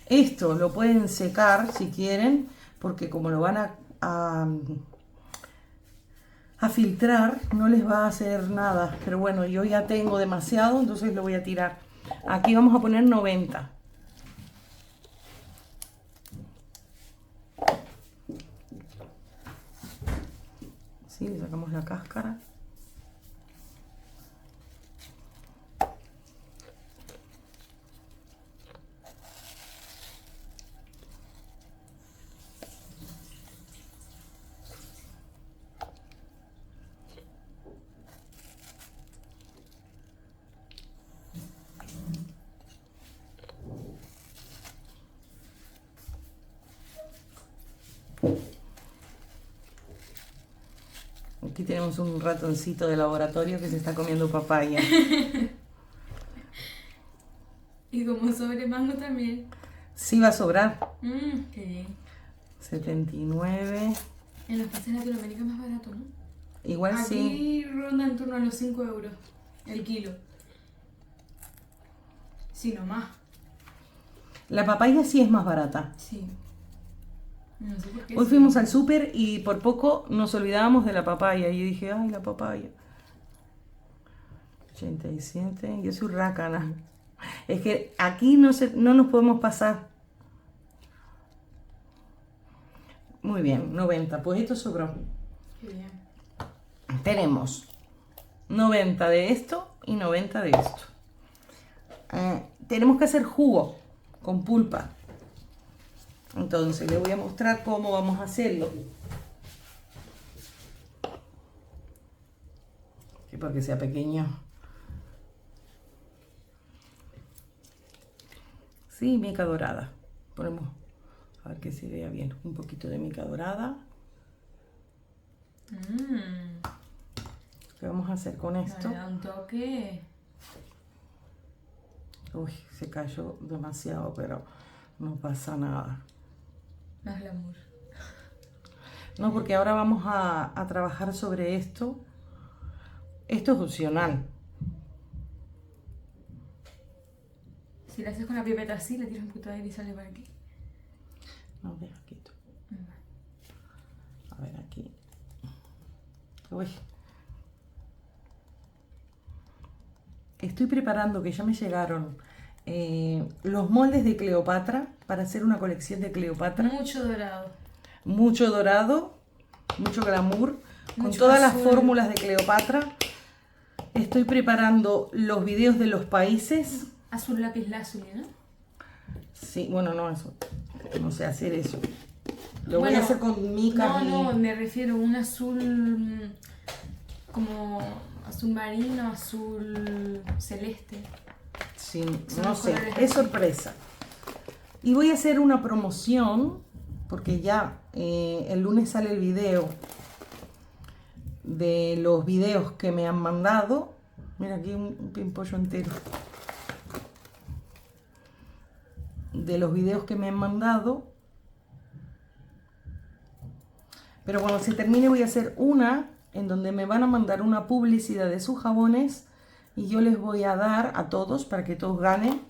Esto lo pueden secar si quieren, porque como lo van a filtrar, no les va a hacer nada. Pero bueno, yo ya tengo demasiado, entonces lo voy a tirar. Aquí vamos a poner 90. Sí, le sacamos la cáscara. Aquí tenemos un ratoncito de laboratorio que se está comiendo papaya. Y como sobre mango también. Sí va a sobrar. Qué bien. 79. En los países de Latinoamérica es más barato, ¿no? Igual sí. Aquí ronda en torno a los 5 euros el kilo. Sí, no más. La papaya sí es más barata. Sí. No sé por qué. Hoy fuimos al súper y por poco nos olvidábamos de la papaya. Y yo dije, ay, la papaya. 87. Yo soy rácana. Es que aquí no nos podemos pasar. Muy bien, 90. Pues esto sobró. Qué bien. Tenemos 90 de esto y 90 de esto. Tenemos que hacer jugo con pulpa. Entonces les voy a mostrar cómo vamos a hacerlo. Sí, porque sea pequeño. Sí, mica dorada. Ponemos, a ver que se vea bien, un poquito de mica dorada. ¿Qué vamos a hacer con esto? Le da un toque. Uy, se cayó demasiado, pero no pasa nada. Más glamour. No, porque ahora vamos a trabajar sobre esto. Esto es opcional. Si le haces con la pipeta así, le tiras un poquito de aire y sale para aquí. No, deja quieto. A ver, aquí. Uy. Estoy preparando, que ya me llegaron, los moldes de Cleopatra para hacer una colección de Cleopatra. Mucho dorado. Mucho dorado, mucho glamour, con Mucho todas las azul. fórmulas de Cleopatra. Estoy preparando los videos de los países. Azul lápiz lazuli, ¿no? Sí, bueno, no, eso. No sé hacer eso. Lo voy Bueno, a hacer con micas y... No, me refiero a un azul como azul marino, azul celeste. Son no los sé, colores es así. sorpresa. Y voy a hacer una promoción, porque ya el lunes sale el video de los videos que me han mandado. Mira aquí un pimpollo entero. De los videos que me han mandado. Pero cuando se termine voy a hacer una en donde me van a mandar una publicidad de sus jabones y yo les voy a dar a todos, para que todos ganen,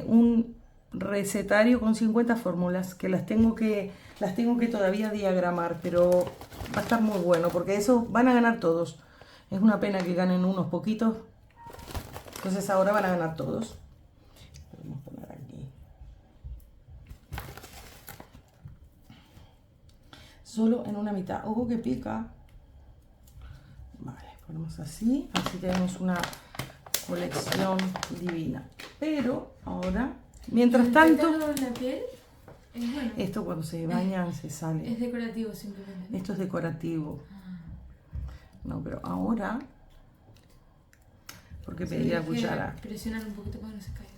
un recetario con 50 fórmulas que las tengo que todavía diagramar, pero va a estar muy bueno porque eso van a ganar todos. Es una pena que ganen unos poquitos, entonces ahora van a ganar todos. Podemos poner aquí. Solo en una mitad. Ojo que pica. Vale, ponemos así. Así tenemos una colección divina. Pero ahora, mientras tanto, El pétalo en la piel es bueno. esto cuando se bañan se sale. Es decorativo simplemente, ¿no? Esto es decorativo. No, pero ahora, porque Sí, pedí la tienes que cuchara. presionar un poquito para que no se caiga.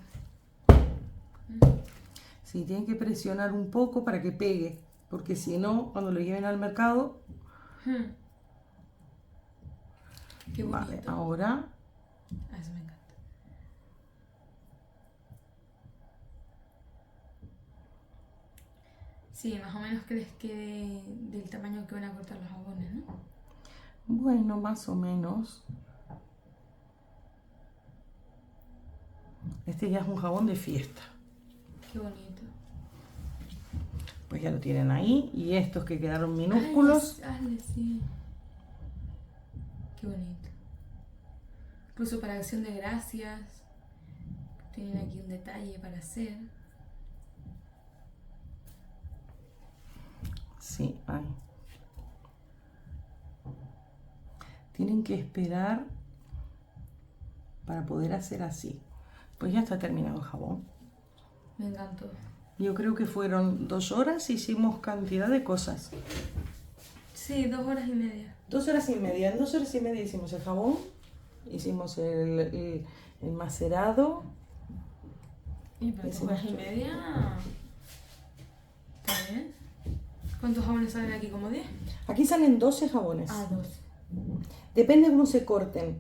Sí, tienen que presionar un poco para que pegue, porque si no, cuando lo lleven al mercado, Qué bonito. vale, ahora Eso me encanta. Sí, más o menos que les quede del tamaño que van a cortar los jabones, ¿no? bueno, más o menos. Este ya es un jabón de fiesta. Qué bonito. Pues ya lo tienen ahí. Y estos que quedaron minúsculos. Ay, sí. Qué bonito. Incluso para acción de gracias. Tienen aquí un detalle para hacer. Sí, ahí. Tienen que esperar para poder hacer así. Pues ya está terminado el jabón. Me encantó. Yo creo que fueron 2 horas, hicimos cantidad de cosas. Sí, 2 horas y media. 2 horas y media. En 2 horas y media hicimos el jabón, hicimos el macerado. Y pero 2 Hicimos horas y media. Está bien. ¿Cuántos jabones salen aquí? ¿Como 10? Aquí salen 12 jabones. Ah, 2. Depende cómo se corten.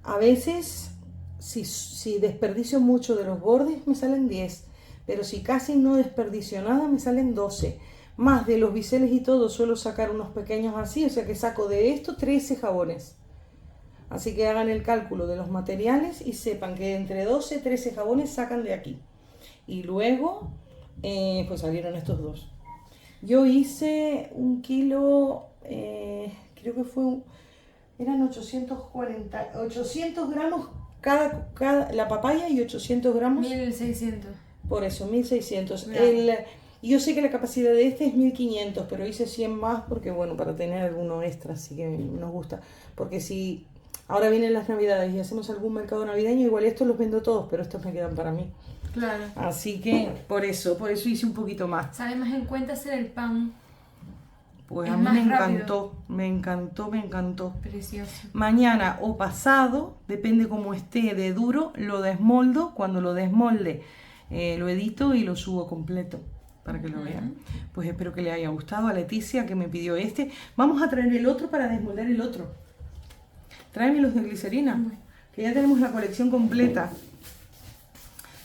A veces, si desperdicio mucho de los bordes, me salen 10. Pero si casi no desperdicio nada, me salen 12. Más de los biseles y todo, suelo sacar unos pequeños así. O sea que saco de esto 13 jabones. Así que hagan el cálculo de los materiales y sepan que entre 12 y 13 jabones sacan de aquí. Y luego, pues salieron estos dos. Yo hice 1 kilo, creo que eran 800 gramos cada la papaya y 800 gramos. 1600. Por eso, 1600. Claro. Yo sé que la capacidad de este es 1500, pero hice 100 más porque, bueno, para tener alguno extra, así que nos gusta. Porque si ahora vienen las navidades y hacemos algún mercado navideño, igual estos los vendo todos, pero estos me quedan para mí. Claro. Así que por eso hice un poquito más. Sale más en cuenta hacer el pan. Pues Es a mí más me rápido. encantó, me encantó, me encantó. Precioso. Mañana o pasado, depende cómo esté de duro, lo desmoldo. Cuando lo desmolde, lo edito y lo subo completo para que lo vean. Pues espero que le haya gustado a Leticia, que me pidió este. Vamos a traer el otro para desmoldar el otro. Tráeme los de glicerina, que ya tenemos la colección completa.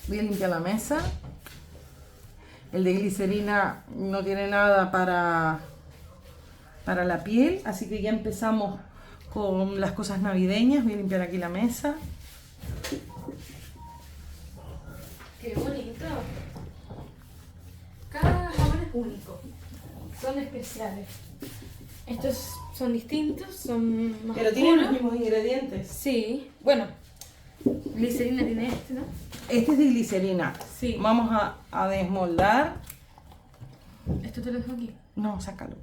Voy a limpiar la mesa. El de glicerina no tiene nada para la piel, así que ya empezamos con las cosas navideñas. Voy a limpiar aquí la mesa. Qué bonito. Cada jabón es único. Son especiales. Estos son distintos, son más Pero tienen los oscuros. mismos ingredientes. Sí. Bueno, glicerina tiene este, ¿no? Este es de glicerina. Sí. Vamos a desmoldar. Esto te lo dejo aquí. No, sácalo.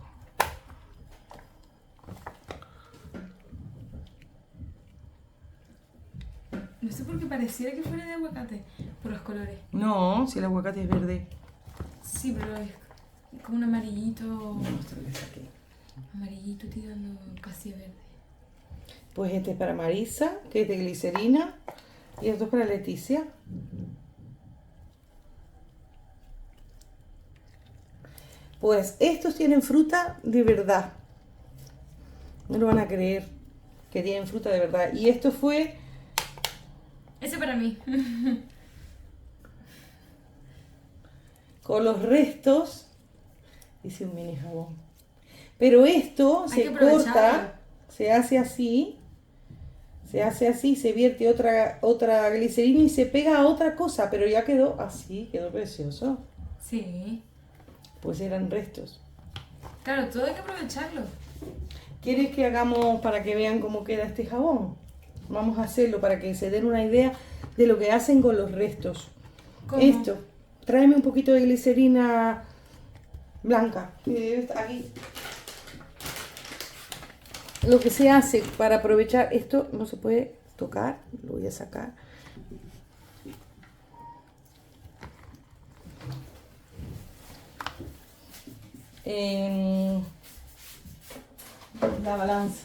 No sé por qué pareciera que fuera de aguacate por los colores. No, si el aguacate es verde. Sí, pero es como un amarillito. Mostrarles aquí. Amarillito tirando casi a verde. Pues este es para Marisa, que es de glicerina. Y esto es para Leticia. Pues estos tienen fruta de verdad. No lo van a creer que tienen fruta de verdad. Y esto fue... Ese para mí. Con los restos. Hice un mini jabón. Pero esto Hay se que aprovecharlo. corta, se hace así. Se hace así, se vierte otra glicerina y se pega a otra cosa. Pero ya quedó así, quedó precioso. Sí. Pues eran restos. Claro, todo hay que aprovecharlo. ¿Quieres que hagamos para que vean cómo queda este jabón? Vamos a hacerlo para que se den una idea de lo que hacen con los restos. ¿Cómo? Esto, tráeme un poquito de glicerina blanca. Aquí. Lo que se hace para aprovechar esto no se puede tocar, lo voy a sacar. En la balanza.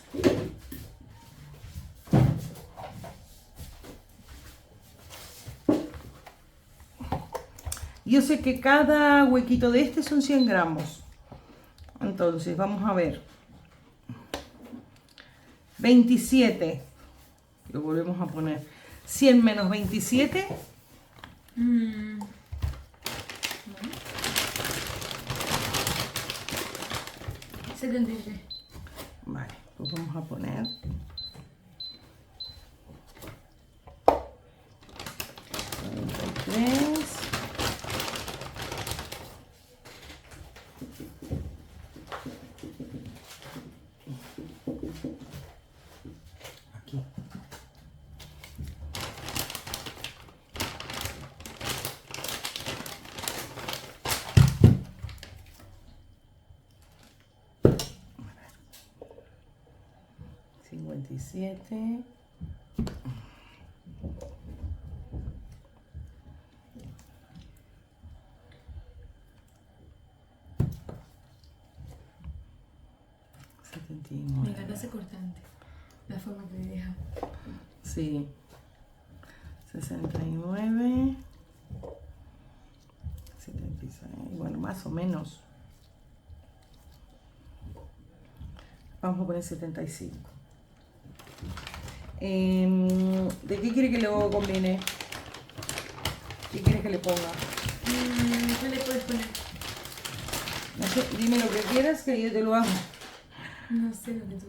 Yo sé que cada huequito de este son 100 gramos. Entonces, vamos a ver. 27. Lo volvemos a poner. 100 menos 27. Mm. 73. Vale, pues vamos a poner. 43. Aquí. A ver. 57. Me encanta ese cortante. La forma que deja. Sí. 69. 76. Bueno, más o menos. Vamos a poner 75. ¿De qué quiere que lo combine? ¿Qué quieres que le ponga? ¿Qué le puedes poner? No sé, dime lo que quieras que yo te lo hago. No sé lo que tú...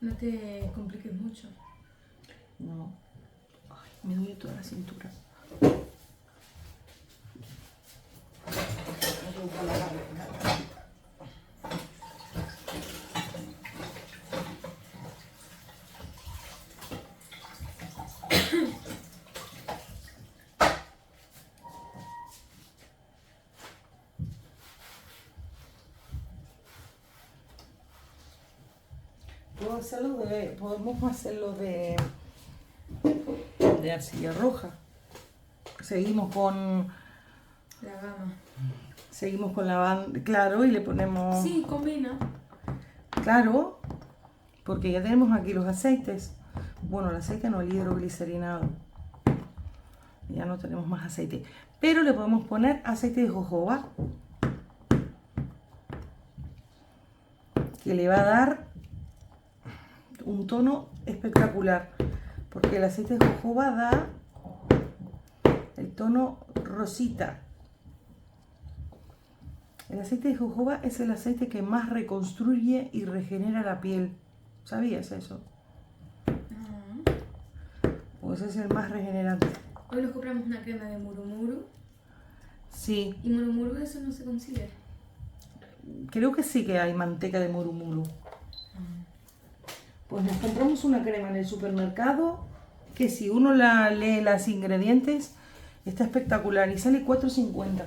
No te compliques mucho. No. Ay, me duele toda la cintura. Podemos hacerlo de arcilla roja. Seguimos con La gama. la banda, claro, y le ponemos, Sí, combina. claro, porque ya tenemos aquí los aceites. Bueno, el aceite no, el hidroglicerinado. Ya no tenemos más aceite. Pero le podemos poner aceite de jojoba, que le va a dar un tono espectacular, porque el aceite de jojoba da el tono rosita. El aceite de jojoba es el aceite que más reconstruye y regenera la piel. ¿Sabías eso? Pues es el más regenerante. Hoy nos compramos una crema de murumuru. Sí, Y murumuru eso no se consigue. creo que sí que hay manteca de murumuru. Pues nos compramos una crema en el supermercado que si uno la lee los ingredientes está espectacular y sale 4,50.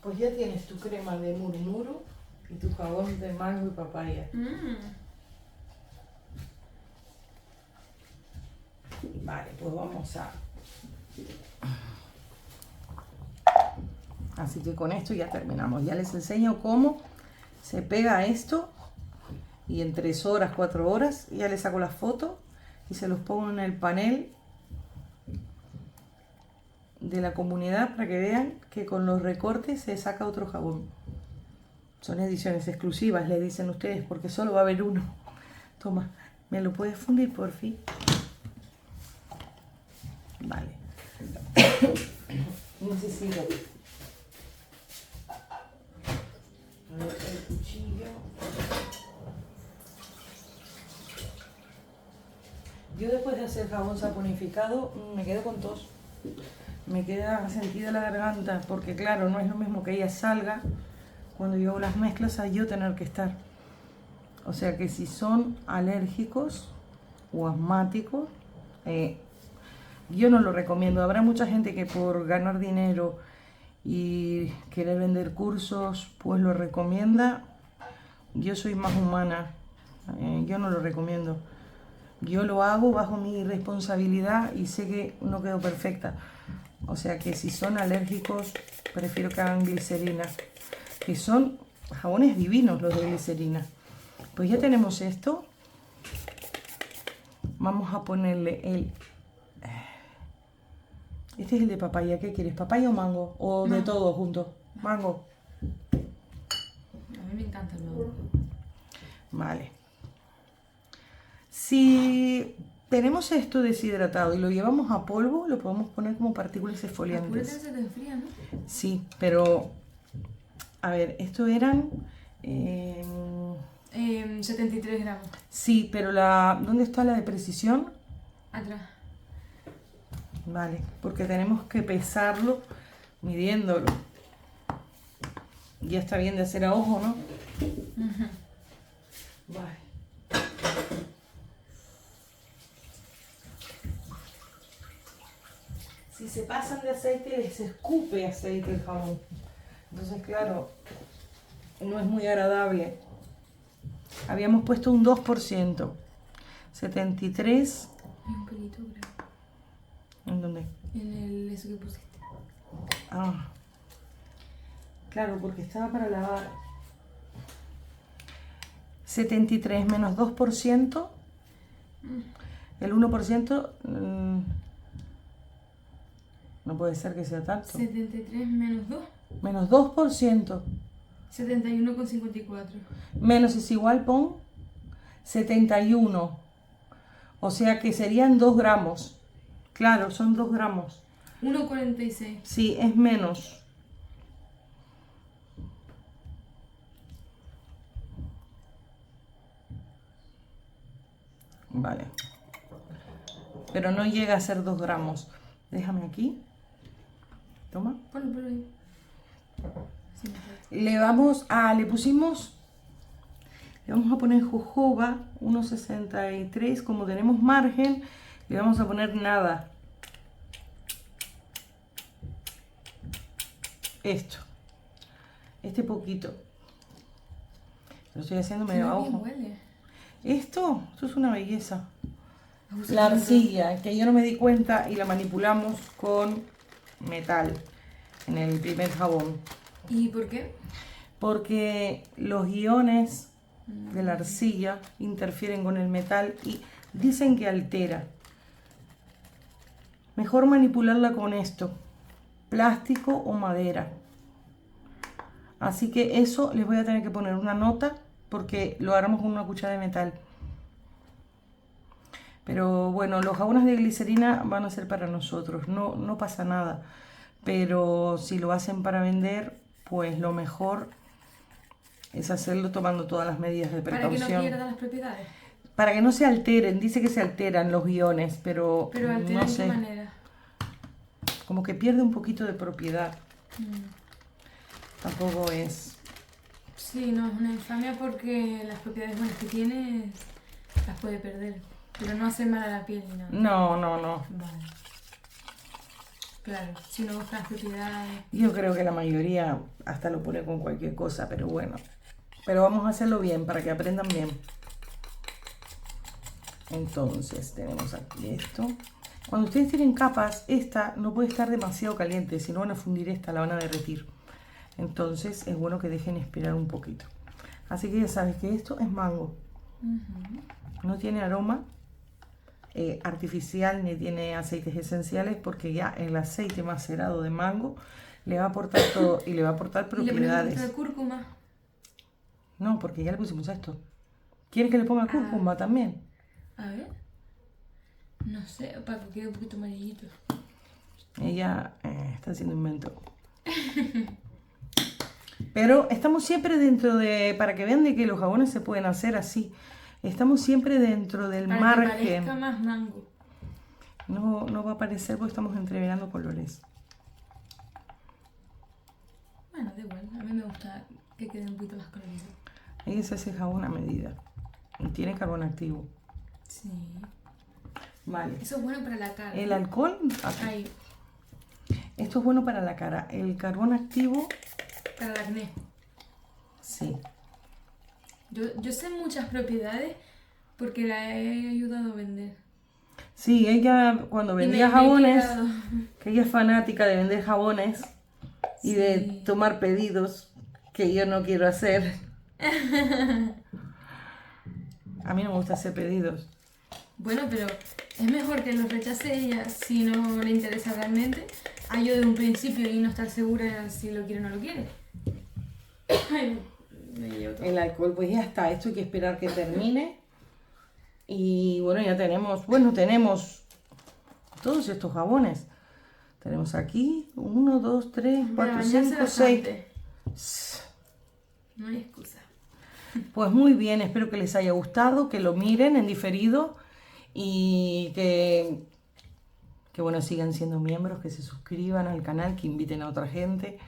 Pues ya tienes tu crema de murumuru y tu jabón de mango y papaya. pues vamos a... Así que con esto ya terminamos. Ya les enseño cómo se pega esto y en 3 horas, 4 horas ya les saco las fotos y se los pongo en el panel de la comunidad para que vean que con los recortes se saca otro jabón. Son ediciones exclusivas, le dicen ustedes, porque solo va a haber uno. Toma, ¿me lo puedes fundir por fin? Vale. Necesito a ver, el cuchillo. Yo después de hacer jabón saponificado me quedo con tos. Me queda sentida la garganta porque claro, no es lo mismo que ella salga cuando yo hago las mezclas a yo tener que estar. O sea que si son alérgicos o asmáticos, yo no lo recomiendo. Habrá mucha gente que por ganar dinero y querer vender cursos, pues lo recomienda. Yo soy más humana, yo no lo recomiendo. Yo lo hago bajo mi responsabilidad y sé que no quedo perfecta. O sea que si son alérgicos, prefiero que hagan glicerina. Que son jabones divinos los de glicerina. Pues ya tenemos esto. Vamos a ponerle el... Este es el de papaya. ¿Qué quieres? ¿Papaya o mango? ¿O de todo junto? Mango. A mí me encanta el mango. Vale. Si tenemos esto deshidratado y lo llevamos a polvo, lo podemos poner como partículas exfoliantes. Apúrate, se te enfría, ¿no? Sí, pero... A ver, esto eran... 73 gramos. Sí, pero la... ¿Dónde está la de precisión? Atrás. Vale, porque tenemos que pesarlo midiéndolo. Ya está bien de hacer a ojo, ¿no? Vale. Si se pasan de aceite, les escupe aceite el jabón. Entonces, claro, no es muy agradable. Habíamos puesto un 2%. 73. Hay un pelito grande. ¿En dónde? En el eso que pusiste. Ah. Claro, porque estaba para lavar. 73 menos 2%. El 1%... no puede ser que sea tanto. 73 menos 2. Menos 2%. 71,54. Menos es igual, pon 71. O sea que serían 2 gramos. Claro, son 2 gramos. 1,46. Sí, es menos. Vale. Pero no llega a ser 2 gramos. Déjame aquí. Toma. Ponlo ahí. Sí, Le vamos a... Le pusimos... Le vamos a poner jojoba 1,63. Como tenemos margen, le vamos a poner nada. Esto. Este poquito. Lo estoy haciendo medio a ojo. Huele. Esto es una belleza. La arcilla, que yo no me di cuenta y la manipulamos con metal en el primer jabón. ¿Y por qué? Porque los iones de la arcilla interfieren con el metal y dicen que altera. Mejor manipularla con esto, plástico o madera. Así que eso les voy a tener que poner una nota porque lo haremos con una cuchara de metal. Pero bueno, los jabones de glicerina van a ser para nosotros, no pasa nada. Pero si lo hacen para vender, pues lo mejor es hacerlo tomando todas las medidas de precaución. Para que no pierda las propiedades. Para que no se alteren, dice que se alteran los iones, pero Pero no ¿de sé. qué manera? Como que pierde un poquito de propiedad. Tampoco es... Sí, no, es una infamia porque las propiedades buenas que tiene las puede perder. Pero no hace mal a la piel ni nada. No. Vale. Claro, si no busca las propiedades. Yo creo que la mayoría hasta lo pone con cualquier cosa, pero bueno. Pero vamos a hacerlo bien, para que aprendan bien. Entonces, tenemos aquí esto. Cuando ustedes tienen capas, esta no puede estar demasiado caliente, si no van a fundir esta, la van a derretir. Entonces es bueno que dejen esperar un poquito. Así que ya sabes que esto es mango. No tiene aroma artificial ni tiene aceites esenciales, porque ya el aceite macerado de mango le va a aportar todo y le va a aportar ¿Y le ponemos propiedades. extra de cúrcuma? No, porque ya le pusimos esto. ¿Quieres que le ponga cúrcuma también? A ver. No sé, para que quede un poquito amarillito. Ella está haciendo invento. Pero estamos siempre dentro de, para que vean de que los jabones se pueden hacer así. Estamos siempre dentro del Para que margen. parezca más mango. No va a aparecer porque estamos entreverando colores. Bueno, da igual. A mí me gusta que quede un poquito más colorido. Ahí se hace jabón a medida. Y tiene carbón activo. Sí. Vale. Eso es bueno para la cara. El alcohol, aquí. Ahí, Esto es bueno para la cara. El carbón activo, para el acné. sí. Yo sé muchas propiedades porque la he ayudado a vender. Sí, ella cuando Y me vendía he jabones, quedado. que ella es fanática de vender jabones y de Sí. tomar pedidos que yo no quiero hacer. A mí no me gusta hacer pedidos. Bueno, pero es mejor que los rechace ella si no le interesa realmente, a yo de un principio y no estar segura si lo quiere o no lo quiere. Ay, me llevo todo. El alcohol, pues ya está. Esto hay que esperar que termine. Y bueno, ya tenemos todos estos jabones. Tenemos aquí 1, 2, 3, Para 4, bañarse 5, 6. bastante. No hay excusa. Pues muy bien, espero que les haya gustado, que lo miren en diferido y que bueno, sigan siendo miembros, que se suscriban al canal, que inviten a otra gente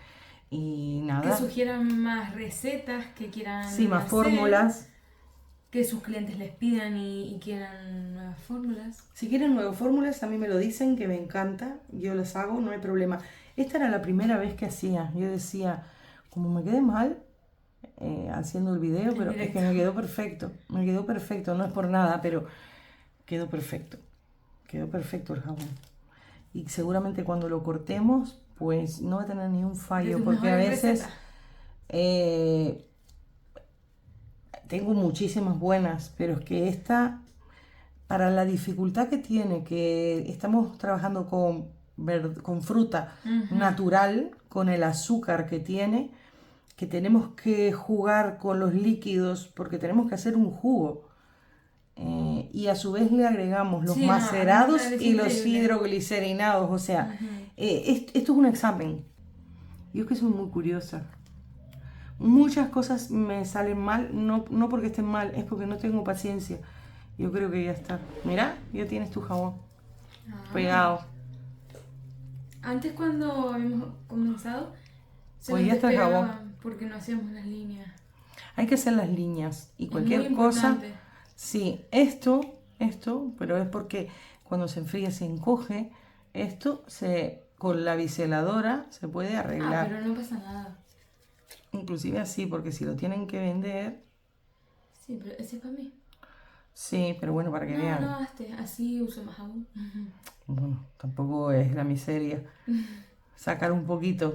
y Que nada. sugieran más recetas que quieran Sí, más hacer, fórmulas. que sus clientes les pidan y quieran nuevas fórmulas. Si quieren nuevas fórmulas, a mí me lo dicen, que me encanta, yo las hago, no hay problema. Esta era la primera vez que hacía, yo decía, como me quedé mal haciendo el video, El pero es que directo. me quedó perfecto, no es por nada, pero quedó perfecto el jabón. Y seguramente cuando lo cortemos, pues no va a tener ni un De fallo, tus porque a mejores veces recetas. tengo muchísimas buenas, pero es que esta, para la dificultad que tiene, que estamos trabajando con fruta natural, con el azúcar que tiene, que tenemos que jugar con los líquidos, porque tenemos que hacer un jugo. Y a su vez le agregamos los Sí, no, macerados es y los increíble. hidroglicerinados. O sea, esto es un examen. Yo es que soy muy curiosa. Muchas cosas me salen mal, no porque estén mal, es porque no tengo paciencia. Yo creo que ya está. Mira, ya tienes tu jabón pegado. Antes cuando habíamos comenzado, se Pues nos ya está el jabón. despegaban porque no hacíamos las líneas. Hay que hacer las líneas y Es cualquier muy cosa. importante. Sí, esto, pero es porque cuando se enfría se encoge. Esto con la biseladora se puede arreglar. Pero no pasa nada. Inclusive así, porque si lo tienen que vender, Sí, pero ese es para mí. sí, pero bueno, para que vean. No, así uso más jabón. Bueno, tampoco es la miseria. Sacan un poquito.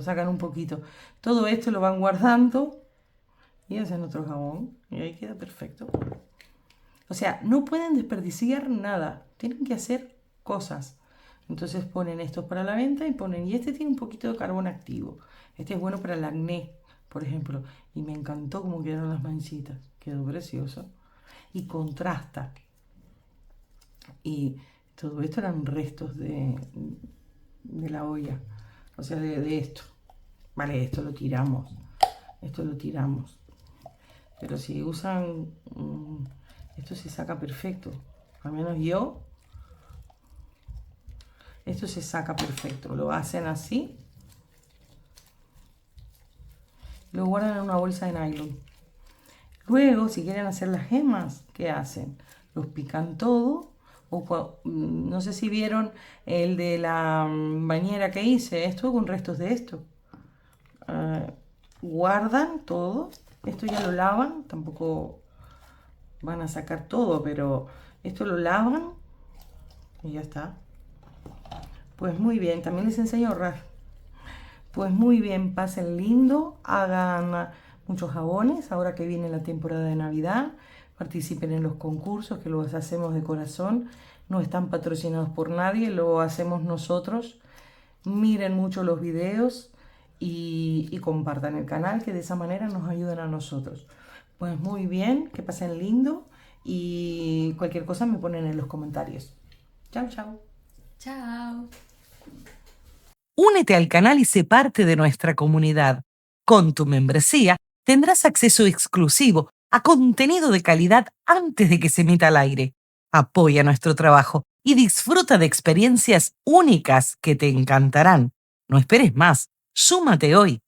Todo esto lo van guardando y hacen otro jabón y ahí queda perfecto. O sea, no pueden desperdiciar nada, tienen que hacer cosas. Entonces ponen estos para la venta y este tiene un poquito de carbón activo. Este es bueno para el acné, por ejemplo. Y me encantó cómo quedaron las manchitas, quedó precioso. Y contrasta. Y todo esto eran restos de la olla, o sea, de esto. Vale, esto lo tiramos. Pero si usan, esto se saca perfecto. Al menos yo, esto se saca perfecto. Lo hacen así. Lo guardan en una bolsa de nylon. Luego, si quieren hacer las gemas, ¿qué hacen? Los pican todo. No sé si vieron el de la bañera que hice. Esto con restos de esto. Guardan todo. Esto ya lo lavan. Tampoco van a sacar todo, pero esto lo lavan y ya está. Pues muy bien, también les enseño a ahorrar. Pues muy bien, pasen lindo, hagan muchos jabones ahora que viene la temporada de Navidad, participen en los concursos que los hacemos de corazón, no están patrocinados por nadie, lo hacemos nosotros. Miren mucho los videos y compartan el canal, que de esa manera nos ayudan a nosotros. Pues muy bien, que pasen lindo y cualquier cosa me ponen en los comentarios. Chao, chao. Chao. Únete al canal y sé parte de nuestra comunidad. Con tu membresía tendrás acceso exclusivo a contenido de calidad antes de que se emita al aire. Apoya nuestro trabajo y disfruta de experiencias únicas que te encantarán. No esperes más. Súmate hoy.